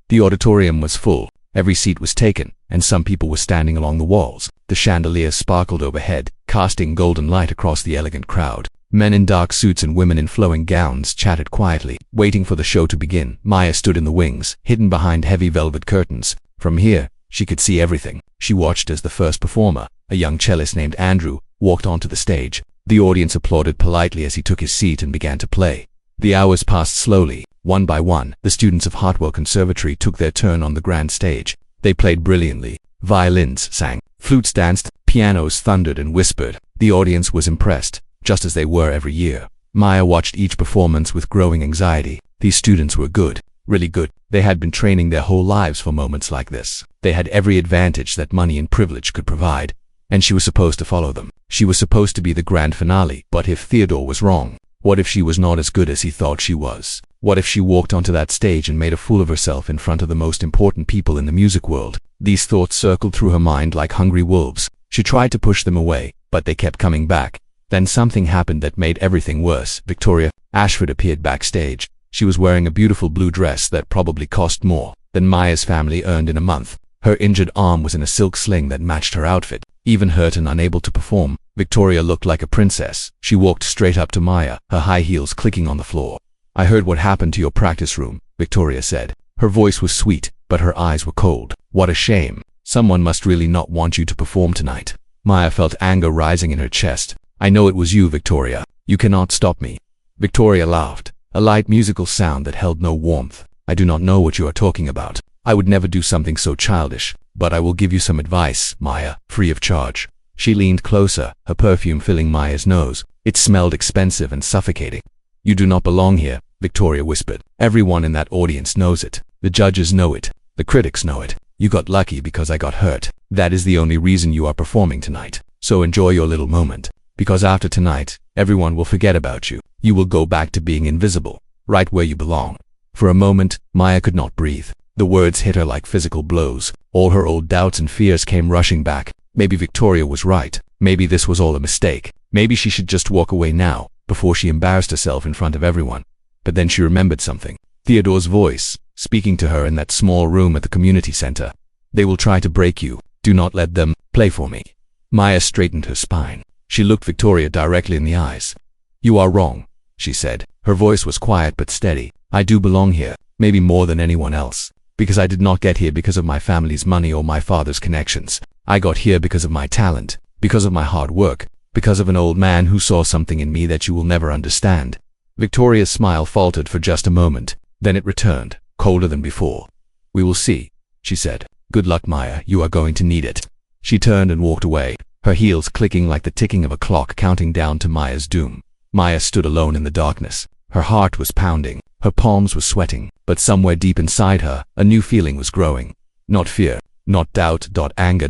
The auditorium was full. Every seat was taken, and some people were standing along the walls. The chandeliers sparkled overhead, casting golden light across the elegant crowd. Men in dark suits and women in flowing gowns chatted quietly, waiting for the show to begin. Maya stood in the wings, hidden behind heavy velvet curtains. From here, she could see everything. She watched as the first performer, a young cellist named Andrew, walked onto the stage. The audience applauded politely as he took his seat and began to play. The hours passed slowly. One by one, the students of Hartwell Conservatory took their turn on the grand stage. They played brilliantly. Violins sang, flutes danced, pianos thundered and whispered. The audience was impressed, just as they were every year. Maya watched each performance with growing anxiety. These students were good, really good. They had been training their whole lives for moments like this. They had every advantage that money and privilege could provide, and she was supposed to follow them. She was supposed to be the grand finale. But if Theodore was wrong? What if she was not as good as he thought she was? What if she walked onto that stage and made a fool of herself in front of the most important people in the music world? These thoughts circled through her mind like hungry wolves. She tried to push them away, but they kept coming back. Then something happened that made everything worse. Victoria Ashford appeared backstage. She was wearing a beautiful blue dress that probably cost more than Maya's family earned in a month. Her injured arm was in a silk sling that matched her outfit. Even hurt and unable to perform, Victoria looked like a princess. She walked straight up to Maya, her high heels clicking on the floor. "I heard what happened to your practice room," Victoria said. Her voice was sweet, but her eyes were cold. "What a shame. Someone must really not want you to perform tonight." Maya felt anger rising in her chest. "I know it was you, Victoria. You cannot stop me." Victoria laughed, a light musical sound that held no warmth. "I do not know what you are talking about. I would never do something so childish, but I will give you some advice, Maya, free of charge." She leaned closer, her perfume filling Maya's nose. It smelled expensive and suffocating. "You do not belong here. Victoria whispered. Everyone in that audience knows it. The judges know it. The critics know it. You got lucky because I got hurt. That is the only reason you are performing tonight. So enjoy your little moment. Because after tonight, everyone will forget about you. You will go back to being invisible, right where you belong. For a moment, Maya could not breathe. The words hit her like physical blows. All her old doubts and fears came rushing back. Maybe Victoria was right. Maybe this was all a mistake. Maybe she should just walk away now, before she embarrassed herself in front of everyone. But then she remembered something. Theodore's voice, speaking to her in that small room at the community center. They will try to break you. Do not let them. Play for me. Maya straightened her spine. She looked Victoria directly in the eyes. You are wrong, she said. Her voice was quiet but steady. I do belong here, maybe more than anyone else. Because I did not get here because of my family's money or my father's connections. I got here because of my talent, because of my hard work, because of an old man who saw something in me that you will never understand. Victoria's smile faltered for just a moment. Then it returned, colder than before. We will see, she said. Good luck, Maya. You are going to need it. She turned and walked away, her heels clicking like the ticking of a clock counting down to Maya's doom. Maya stood alone in the darkness. Her heart was pounding. Her palms were sweating. But somewhere deep inside her, a new feeling was growing. Not fear, not doubt, anger,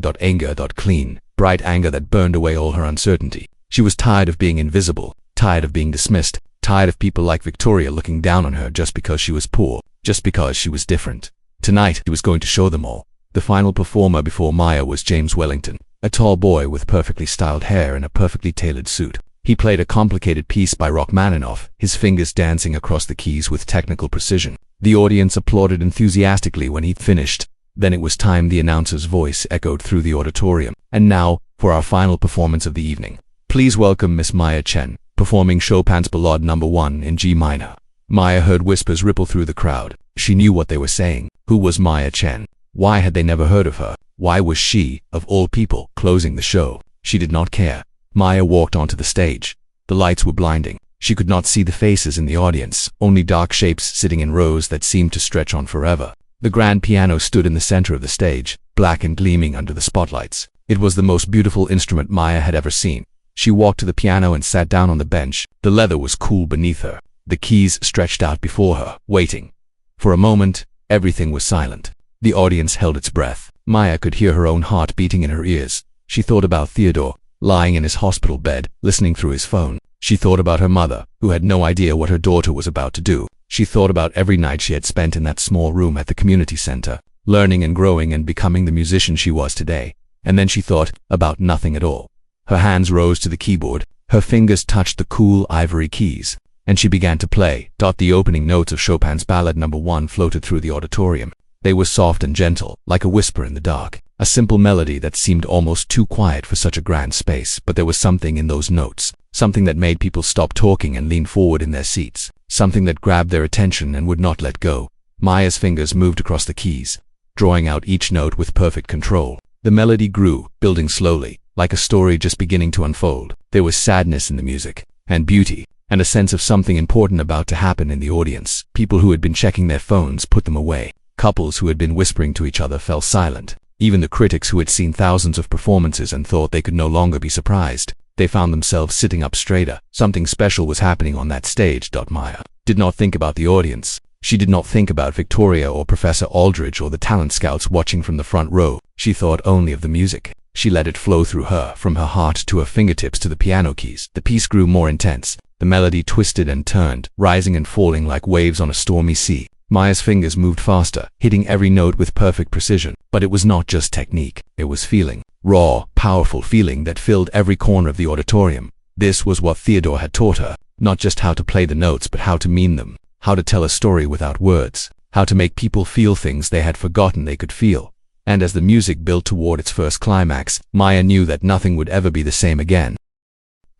clean, bright anger that burned away all her uncertainty. She was tired of being invisible, tired of being dismissed, tired of people like Victoria looking down on her just because she was poor, just because she was different. Tonight, she was going to show them all. The final performer before Maya was James Wellington, a tall boy with perfectly styled hair and a perfectly tailored suit. He played a complicated piece by Rachmaninoff, his fingers dancing across the keys with technical precision. The audience applauded enthusiastically when he finished. Then it was time. The announcer's voice echoed through the auditorium. And now, for our final performance of the evening. Please welcome Miss Maya Chen, performing Chopin's Ballade No. 1 in G minor. Maya heard whispers ripple through the crowd. She knew what they were saying. Who was Maya Chen? Why had they never heard of her? Why was she, of all people, closing the show? She did not care. Maya walked onto the stage. The lights were blinding. She could not see the faces in the audience, only dark shapes sitting in rows that seemed to stretch on forever. The grand piano stood in the center of the stage, black and gleaming under the spotlights. It was the most beautiful instrument Maya had ever seen. She walked to the piano and sat down on the bench. The leather was cool beneath her. The keys stretched out before her, waiting. For a moment, everything was silent. The audience held its breath. Maya could hear her own heart beating in her ears. She thought about Theodore, lying in his hospital bed, listening through his phone. She thought about her mother, who had no idea what her daughter was about to do. She thought about every night she had spent in that small room at the community center, learning and growing and becoming the musician she was today. And then she thought about nothing at all. Her hands rose to the keyboard, her fingers touched the cool ivory keys, and she began to play. The opening notes of Chopin's Ballade No. 1 floated through the auditorium. They were soft and gentle, like a whisper in the dark. A simple melody that seemed almost too quiet for such a grand space, but there was something in those notes, something that made people stop talking and lean forward in their seats, something that grabbed their attention and would not let go. Maya's fingers moved across the keys, drawing out each note with perfect control. The melody grew, building slowly, like a story just beginning to unfold. There was sadness in the music, and beauty, and a sense of something important about to happen in the audience. People who had been checking their phones put them away. Couples who had been whispering to each other fell silent. Even the critics who had seen thousands of performances and thought they could no longer be surprised, they found themselves sitting up straighter. Something special was happening on that stage. Maya did not think about the audience. She did not think about Victoria or Professor Aldridge or the talent scouts watching from the front row. She thought only of the music. She let it flow through her, from her heart to her fingertips to the piano keys. The piece grew more intense. The melody twisted and turned, rising and falling like waves on a stormy sea. Maya's fingers moved faster, hitting every note with perfect precision. But it was not just technique. It was feeling. Raw, powerful feeling that filled every corner of the auditorium. This was what Theodore had taught her. Not just how to play the notes, but how to mean them. How to tell a story without words. How to make people feel things they had forgotten they could feel. And as the music built toward its first climax, Maya knew that nothing would ever be the same again.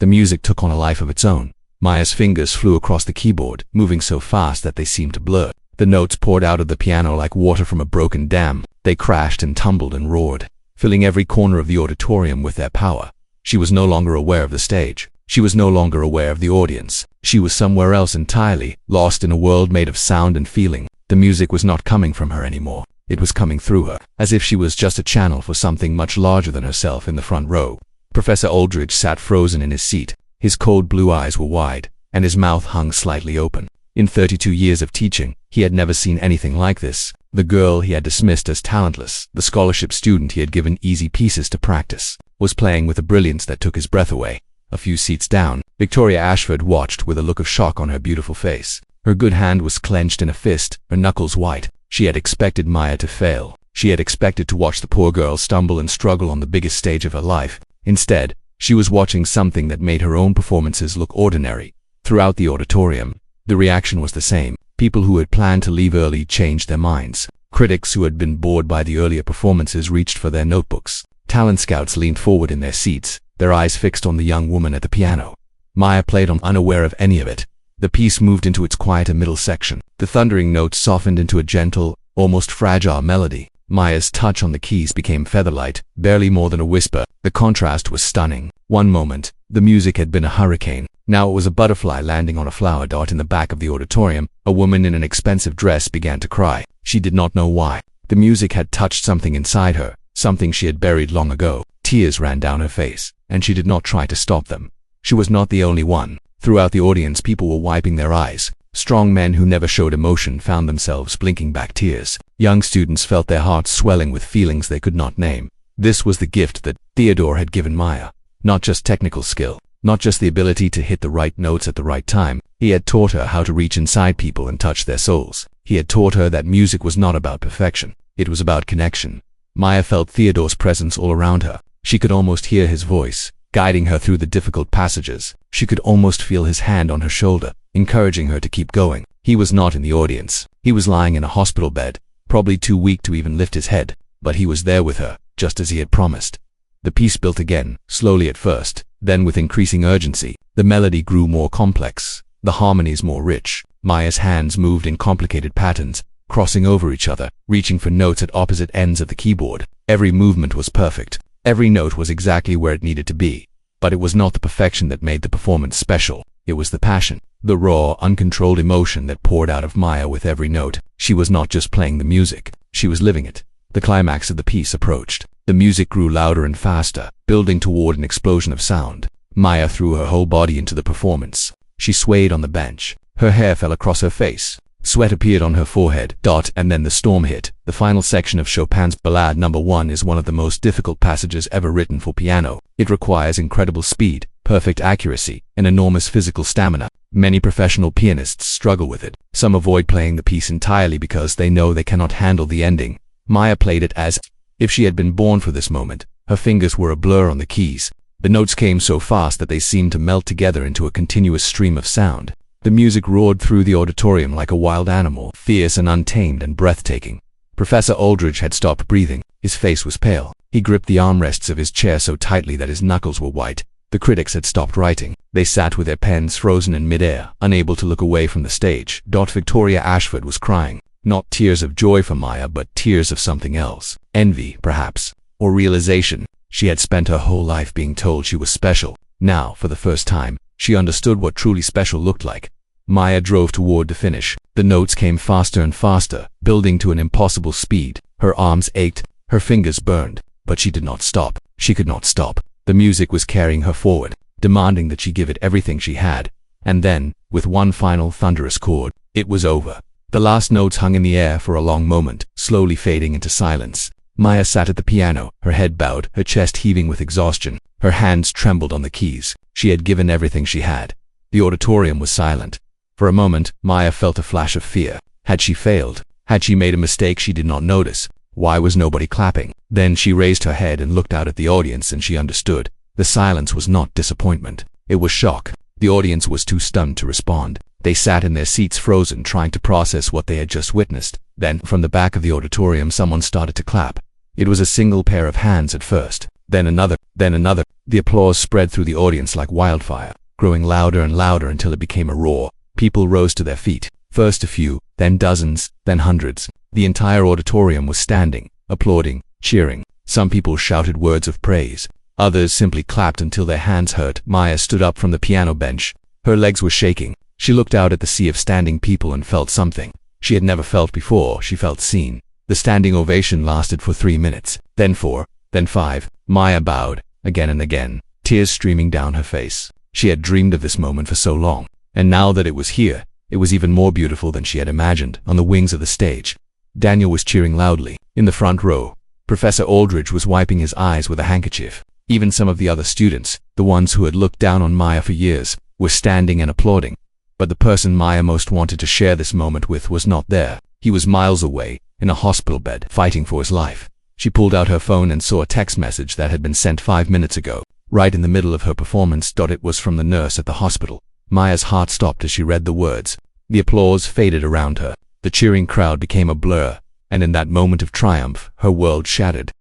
The music took on a life of its own. Maya's fingers flew across the keyboard, moving so fast that they seemed to blur. The notes poured out of the piano like water from a broken dam. They crashed and tumbled and roared, filling every corner of the auditorium with their power. She was no longer aware of the stage. She was no longer aware of the audience. She was somewhere else entirely, lost in a world made of sound and feeling. The music was not coming from her anymore. It was coming through her, as if she was just a channel for something much larger than herself in the front row. Professor Aldridge sat frozen in his seat. His cold blue eyes were wide, and his mouth hung slightly open. In 32 years of teaching, he had never seen anything like this. The girl he had dismissed as talentless, the scholarship student he had given easy pieces to practice, was playing with a brilliance that took his breath away. A few seats down, Victoria Ashford watched with a look of shock on her beautiful face. Her good hand was clenched in a fist, her knuckles white. She had expected Maya to fail. She had expected to watch the poor girl stumble and struggle on the biggest stage of her life. Instead, she was watching something that made her own performances look ordinary. Throughout the auditorium, the reaction was the same. People who had planned to leave early changed their minds. Critics who had been bored by the earlier performances reached for their notebooks. Talent scouts leaned forward in their seats, their eyes fixed on the young woman at the piano. Maya played on, unaware of any of it. The piece moved into its quieter middle section. The thundering notes softened into a gentle, almost fragile melody. Maya's touch on the keys became featherlight, barely more than a whisper. The contrast was stunning. One moment, the music had been a hurricane. Now it was a butterfly landing on a flower dot in the back of the auditorium. A woman in an expensive dress began to cry. She did not know why. The music had touched something inside her, something she had buried long ago. Tears ran down her face, and she did not try to stop them. She was not the only one. Throughout the audience, people were wiping their eyes. Strong men who never showed emotion found themselves blinking back tears. Young students felt their hearts swelling with feelings they could not name. This was the gift that Theodore had given Maya. Not just technical skill, not just the ability to hit the right notes at the right time. He had taught her how to reach inside people and touch their souls. He had taught her that music was not about perfection. It was about connection. Maya felt Theodore's presence all around her. She could almost hear his voice, guiding her through the difficult passages. She could almost feel his hand on her shoulder, encouraging her to keep going. He was not in the audience. He was lying in a hospital bed, probably too weak to even lift his head, but he was there with her, just as he had promised. The piece built again, slowly at first, then with increasing urgency. The melody grew more complex, the harmonies more rich. Maya's hands moved in complicated patterns, crossing over each other, reaching for notes at opposite ends of the keyboard. Every movement was perfect. Every note was exactly where it needed to be. But it was not the perfection that made the performance special. It was the passion, the raw, uncontrolled emotion that poured out of Maya with every note. She was not just playing the music, she was living it. The climax of the piece approached. The music grew louder and faster, building toward an explosion of sound. Maya threw her whole body into the performance. She swayed on the bench. Her hair fell across her face. Sweat appeared on her forehead. And then the storm hit. The final section of Chopin's Ballade No. 1 is one of the most difficult passages ever written for piano. It requires incredible speed, perfect accuracy, and enormous physical stamina. Many professional pianists struggle with it. Some avoid playing the piece entirely because they know they cannot handle the ending. Maya played it as if she had been born for this moment. Her fingers were a blur on the keys. The notes came so fast that they seemed to melt together into a continuous stream of sound. The music roared through the auditorium like a wild animal, fierce and untamed and breathtaking. Professor Aldridge had stopped breathing. His face was pale. He gripped the armrests of his chair so tightly that his knuckles were white. The critics had stopped writing. They sat with their pens frozen in midair, unable to look away from the stage. Victoria Ashford was crying. Not tears of joy for Maya, but tears of something else. Envy, perhaps. Or realization. She had spent her whole life being told she was special. Now, for the first time, she understood what truly special looked like. Maya drove toward the finish. The notes came faster and faster, building to an impossible speed. Her arms ached, her fingers burned, but she did not stop. She could not stop. The music was carrying her forward, demanding that she give it everything she had. And then, with one final thunderous chord, it was over. The last notes hung in the air for a long moment, slowly fading into silence. Maya sat at the piano, her head bowed, her chest heaving with exhaustion. Her hands trembled on the keys. She had given everything she had. The auditorium was silent. For a moment, Maya felt a flash of fear. Had she failed? Had she made a mistake she did not notice? Why was nobody clapping? Then she raised her head and looked out at the audience, and she understood. The silence was not disappointment. It was shock. The audience was too stunned to respond. They sat in their seats frozen, trying to process what they had just witnessed. Then, from the back of the auditorium, someone started to clap. It was a single pair of hands at first, then another, then another. The applause spread through the audience like wildfire, growing louder and louder until it became a roar. People rose to their feet, first a few, then dozens, then hundreds. The entire auditorium was standing, applauding, cheering. Some people shouted words of praise. Others simply clapped until their hands hurt. Maya stood up from the piano bench. Her legs were shaking. She looked out at the sea of standing people and felt something she had never felt before. She felt seen. The standing ovation lasted for 3 minutes, then 4, then 5. Maya bowed, again and again, tears streaming down her face. She had dreamed of this moment for so long, and now that it was here, It was even more beautiful than she had imagined. On the wings of the stage, Daniel was cheering loudly. In the front row, Professor Aldridge was wiping his eyes with a handkerchief. Even some of the other students, the ones who had looked down on Maya for years, were standing and applauding. But the person Maya most wanted to share this moment with was not there. He was miles away, in a hospital bed, fighting for his life. She pulled out her phone and saw a text message that had been sent 5 minutes ago, right in the middle of her performance. It was from the nurse at the hospital. Maya's heart stopped as she read the words. The applause faded around her. The cheering crowd became a blur, and in that moment of triumph, her world shattered.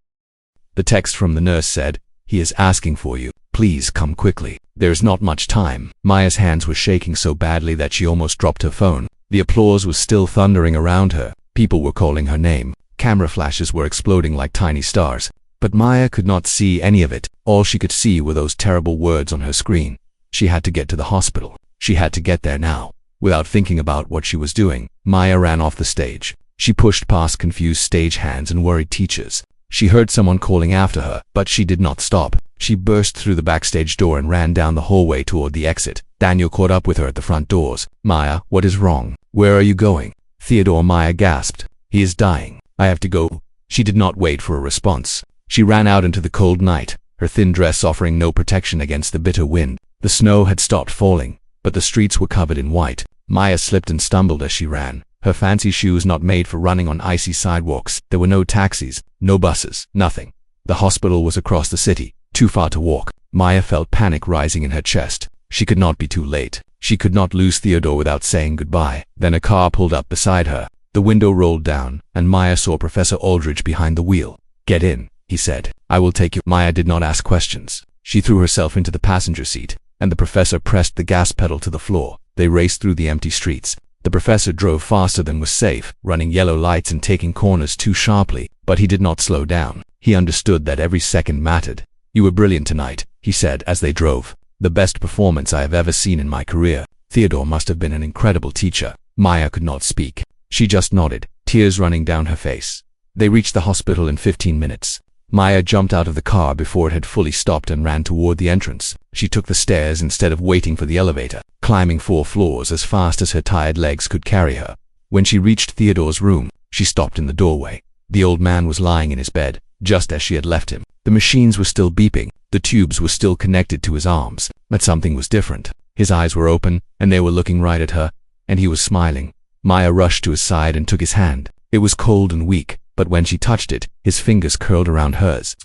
The text from the nurse said, "He is asking for you. Please come quickly. There's not much time." Maya's hands were shaking so badly that she almost dropped her phone. The applause was still thundering around her. People were calling her name. Camera flashes were exploding like tiny stars. But Maya could not see any of it. All she could see were those terrible words on her screen. She had to get to the hospital. She had to get there now. Without thinking about what she was doing, Maya ran off the stage. She pushed past confused stage hands and worried teachers. She heard someone calling after her, but she did not stop. She burst through the backstage door and ran down the hallway toward the exit. Daniel caught up with her at the front doors. "Maya, what is wrong? Where are you going?" "Theodore," Maya gasped. "He is dying. I have to go." She did not wait for a response. She ran out into the cold night, her thin dress offering no protection against the bitter wind. The snow had stopped falling, but the streets were covered in white. Maya slipped and stumbled as she ran, her fancy shoes not made for running on icy sidewalks. There were no taxis, no buses, nothing. The hospital was across the city, too far to walk. Maya felt panic rising in her chest. She could not be too late. She could not lose Theodore without saying goodbye. Then a car pulled up beside her. The window rolled down, and Maya saw Professor Aldridge behind the wheel. "Get in," he said. "I will take you." Maya did not ask questions. She threw herself into the passenger seat, and the professor pressed the gas pedal to the floor. They raced through the empty streets. The professor drove faster than was safe, running yellow lights and taking corners too sharply, but he did not slow down. He understood that every second mattered. "You were brilliant tonight," he said as they drove. "The best performance I have ever seen in my career. Theodore must have been an incredible teacher." Maya could not speak. She just nodded, tears running down her face. They reached the hospital in 15 minutes. Maya jumped out of the car before it had fully stopped and ran toward the entrance. She took the stairs instead of waiting for the elevator, climbing 4 floors as fast as her tired legs could carry her. When she reached Theodore's room, she stopped in the doorway. The old man was lying in his bed, just as she had left him. The machines were still beeping, the tubes were still connected to his arms, but something was different. His eyes were open, and they were looking right at her, and he was smiling. Maya rushed to his side and took his hand. It was cold and weak, but when she touched it, his fingers curled around hers.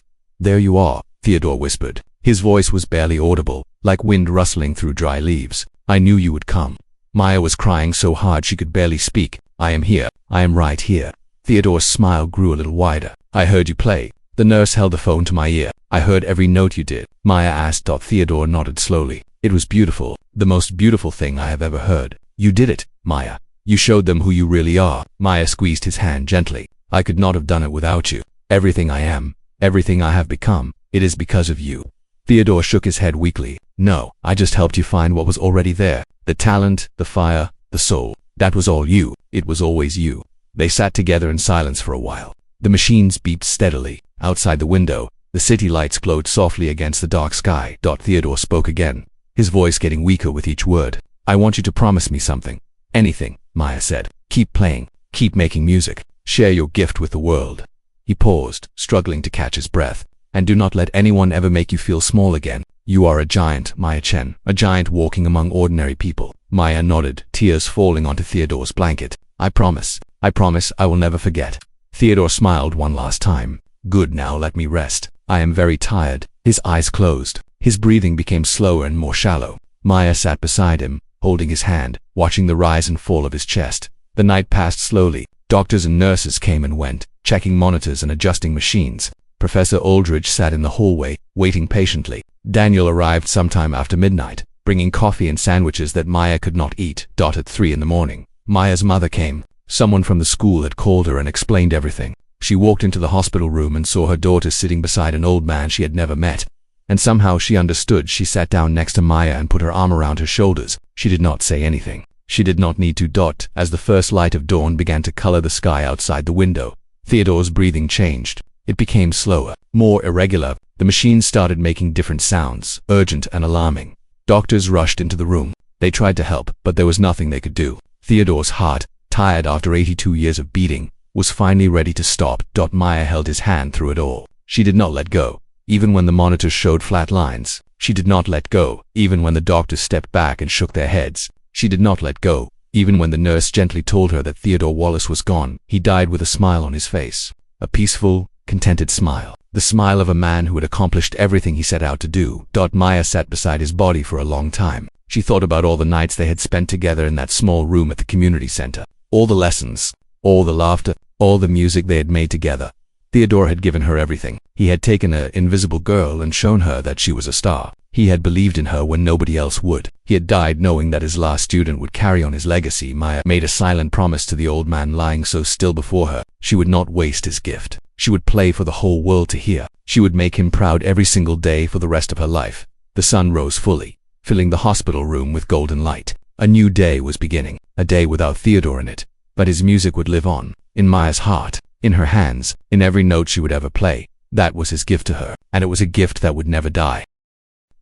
"There you are," Theodore whispered. His voice was barely audible, like wind rustling through dry leaves. "I knew you would come." Maya was crying so hard she could barely speak. "I am here. I am right here." Theodore's smile grew a little wider. "I heard you play." The nurse held the phone to my ear. "I heard every note you did." Maya asked. Theodore nodded slowly. "It was beautiful, the most beautiful thing I have ever heard." "You did it, Maya. You showed them who you really are." Maya squeezed his hand gently. "I could not have done it without you. Everything I am, everything I have become, it is because of you." Theodore shook his head weakly. "No, I just helped you find what was already there. The talent, the fire, the soul. That was all you. It was always you." They sat together in silence for a while. The machines beeped steadily. Outside the window, the city lights glowed softly against the dark sky. Theodore spoke again, his voice getting weaker with each word. "I want you to promise me something." "Anything," Maya said. "Keep playing. Keep making music. Share your gift with the world." He paused, struggling to catch his breath. "And do not let anyone ever make you feel small again. You are a giant, Maya Chen, a giant walking among ordinary people." Maya nodded, tears falling onto Theodore's blanket. I promise I will never forget." Theodore smiled one last time. "Good, now let me rest. I am very tired." His eyes closed. His breathing became slower and more shallow. Maya sat beside him, holding his hand, watching the rise and fall of his chest. The night passed slowly. Doctors and nurses came and went, checking monitors and adjusting machines. Professor Aldridge sat in the hallway, waiting patiently. Daniel arrived sometime after midnight, bringing coffee and sandwiches that Maya could not eat. At 3 in the morning, Maya's mother came. Someone from the school had called her and explained everything. She walked into the hospital room and saw her daughter sitting beside an old man she had never met. And somehow she understood. She sat down next to Maya and put her arm around her shoulders. She did not say anything. She did not need to. As the first light of dawn began to color the sky outside the window, Theodore's breathing changed. It became slower, more irregular. The machines started making different sounds, urgent and alarming. Doctors rushed into the room. They tried to help, but there was nothing they could do. Theodore's heart, tired after 82 years of beating, was finally ready to stop. Maya held his hand through it all. She did not let go, even when the monitors showed flat lines. She did not let go, even when the doctors stepped back and shook their heads. She did not let go, even when the nurse gently told her that Theodore Wallace was gone. He died with a smile on his face. A peaceful, contented smile. The smile of a man who had accomplished everything he set out to do. Maya sat beside his body for a long time. She thought about all the nights they had spent together in that small room at the community center. All the lessons, all the laughter, all the music they had made together. Theodore had given her everything. He had taken an invisible girl and shown her that she was a star. He had believed in her when nobody else would. He had died knowing that his last student would carry on his legacy. Maya made a silent promise to the old man lying so still before her. She would not waste his gift. She would play for the whole world to hear. She would make him proud every single day for the rest of her life. The sun rose fully, filling the hospital room with golden light. A new day was beginning, a day without Theodore in it. But his music would live on, in Maya's heart, in her hands, in every note she would ever play. That was his gift to her, and it was a gift that would never die.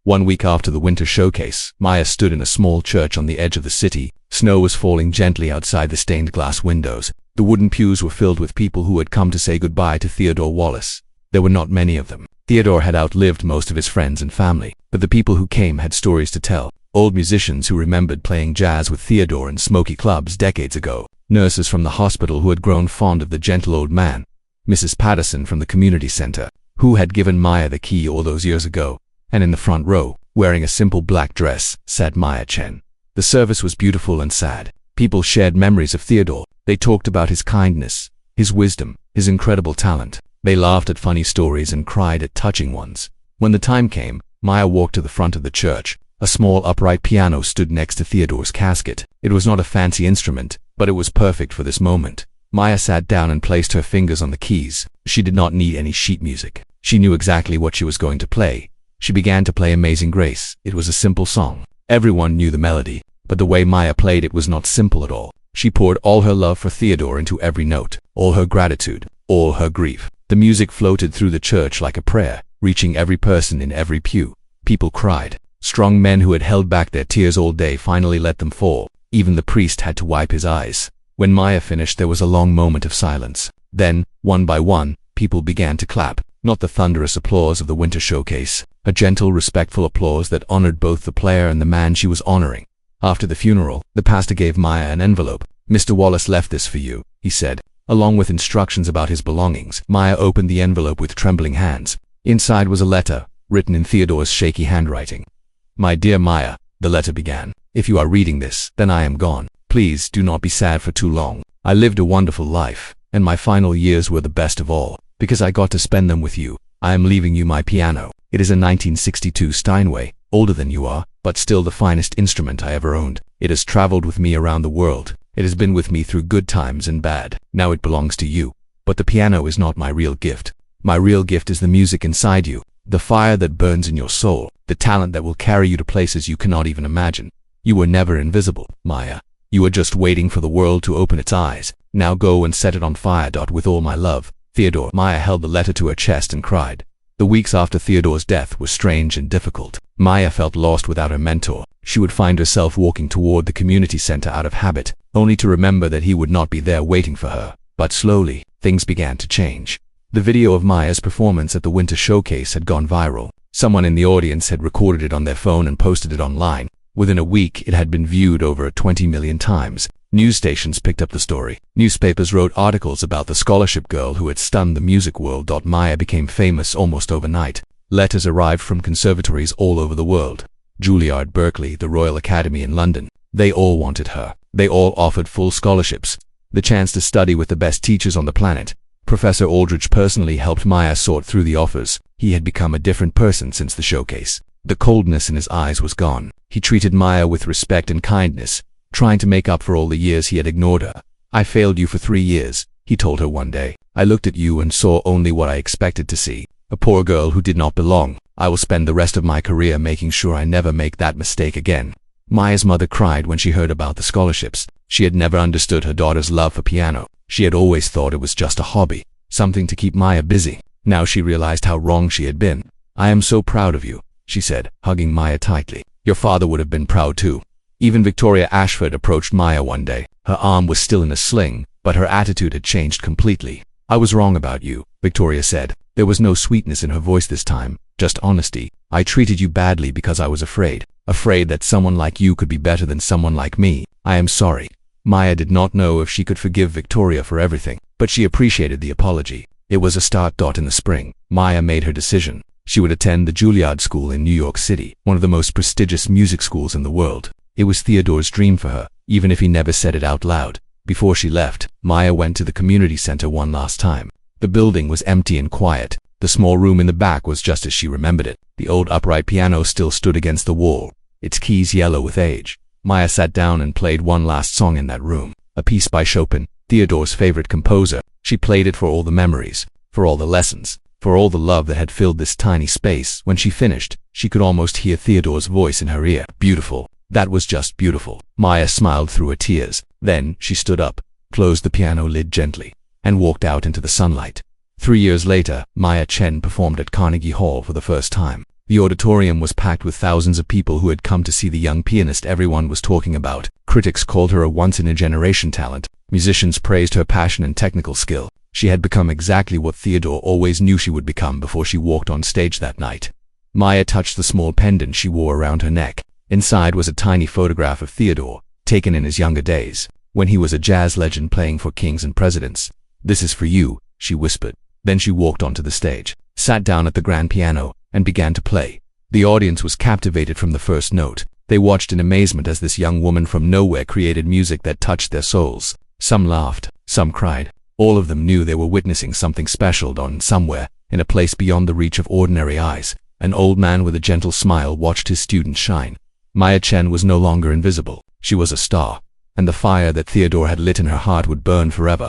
1 week after the winter showcase, Maya stood in a small church on the edge of the city. Snow was falling gently outside the stained glass windows. The wooden pews were filled with people who had come to say goodbye to Theodore Wallace. There were not many of them. Theodore had outlived most of his friends and family, but the people who came had stories to tell. Old musicians who remembered playing jazz with Theodore in smoky clubs decades ago. Nurses from the hospital who had grown fond of the gentle old man. Mrs. Patterson from the community center, who had given Maya the key all those years ago. And in the front row, wearing a simple black dress, sat Maya Chen. The service was beautiful and sad. People shared memories of Theodore. They talked about his kindness, his wisdom, his incredible talent. They laughed at funny stories and cried at touching ones. When the time came, Maya walked to the front of the church. A small upright piano stood next to Theodore's casket. It was not a fancy instrument, but it was perfect for this moment. Maya sat down and placed her fingers on the keys. She did not need any sheet music. She knew exactly what she was going to play. She began to play Amazing Grace. It was a simple song. Everyone knew the melody, but the way Maya played it was not simple at all. She poured all her love for Theodore into every note, all her gratitude, all her grief. The music floated through the church like a prayer, reaching every person in every pew. People cried. Strong men who had held back their tears all day finally let them fall. Even the priest had to wipe his eyes. When Maya finished, there was a long moment of silence. Then, one by one, people began to clap. Not the thunderous applause of the winter showcase. A gentle, respectful applause that honored both the player and the man she was honoring. After the funeral, the pastor gave Maya an envelope. "Mr. Wallace left this for you," he said, along with instructions about his belongings. Maya opened the envelope with trembling hands. Inside was a letter, written in Theodore's shaky handwriting. "My dear Maya," the letter began, "if you are reading this, then I am gone. Please do not be sad for too long. I lived a wonderful life, and my final years were the best of all, because I got to spend them with you. I am leaving you my piano. It is a 1962 Steinway, older than you are, but still the finest instrument I ever owned. It has traveled with me around the world. It has been with me through good times and bad. Now it belongs to you. But the piano is not my real gift. My real gift is the music inside you, the fire that burns in your soul, the talent that will carry you to places you cannot even imagine. You were never invisible, Maya. You were just waiting for the world to open its eyes. Now go and set it on fire. With all my love, Theodore." Maya held the letter to her chest and cried. The weeks after Theodore's death were strange and difficult. Maya felt lost without her mentor. She would find herself walking toward the community center out of habit, only to remember that he would not be there waiting for her. But slowly, things began to change. The video of Maya's performance at the winter showcase had gone viral. Someone in the audience had recorded it on their phone and posted it online. Within a week, it had been viewed over 20 million times. News stations picked up the story. Newspapers wrote articles about the scholarship girl who had stunned the music world. Maya became famous almost overnight. Letters arrived from conservatories all over the world. Juilliard, Berkeley, the Royal Academy in London. They all wanted her. They all offered full scholarships. The chance to study with the best teachers on the planet. Professor Aldridge personally helped Maya sort through the offers. He had become a different person since the showcase. The coldness in his eyes was gone. He treated Maya with respect and kindness, trying to make up for all the years he had ignored her. "I failed you for 3 years, he told her one day. "I looked at you and saw only what I expected to see. A poor girl who did not belong. I will spend the rest of my career making sure I never make that mistake again." Maya's mother cried when she heard about the scholarships. She had never understood her daughter's love for piano. She had always thought it was just a hobby, something to keep Maya busy. Now she realized how wrong she had been. "I am so proud of you," she said, hugging Maya tightly. "Your father would have been proud too." Even Victoria Ashford approached Maya one day. Her arm was still in a sling, but her attitude had changed completely. "I was wrong about you," Victoria said. There was no sweetness in her voice this time, just honesty. "I treated you badly because I was afraid that someone like you could be better than someone like me. I am sorry." Maya did not know if she could forgive Victoria for everything, but she appreciated the apology. It was a start. In the spring, Maya made her decision. She would attend the Juilliard School in New York City, one of the most prestigious music schools in the world. It was Theodore's dream for her, even if he never said it out loud. Before she left, Maya went to the community center one last time. The building was empty and quiet. The small room in the back was just as she remembered it. The old upright piano still stood against the wall, its keys yellow with age. Maya sat down and played one last song in that room, a piece by Chopin, Theodore's favorite composer. She played it for all the memories, for all the lessons, for all the love that had filled this tiny space. When she finished, she could almost hear Theodore's voice in her ear. Beautiful. That was just beautiful. Maya smiled through her tears. Then she stood up, closed the piano lid gently, and walked out into the sunlight. 3 years later, Maya Chen performed at Carnegie Hall for the first time. The auditorium was packed with thousands of people who had come to see the young pianist everyone was talking about. Critics called her a once-in-a-generation talent. Musicians praised her passion and technical skill. She had become exactly what Theodore always knew she would become before she walked on stage that night. Maya touched the small pendant she wore around her neck. Inside was a tiny photograph of Theodore, taken in his younger days, when he was a jazz legend playing for kings and presidents. "This is for you," she whispered. Then she walked onto the stage, sat down at the grand piano, and began to play. The audience was captivated from the first note. They watched in amazement as this young woman from nowhere created music that touched their souls. Some laughed, some cried. All of them knew they were witnessing something special done somewhere, in a place beyond the reach of ordinary eyes. An old man with a gentle smile watched his students shine. Maya Chen was no longer invisible. She was a star, and the fire that Theodore had lit in her heart would burn forever.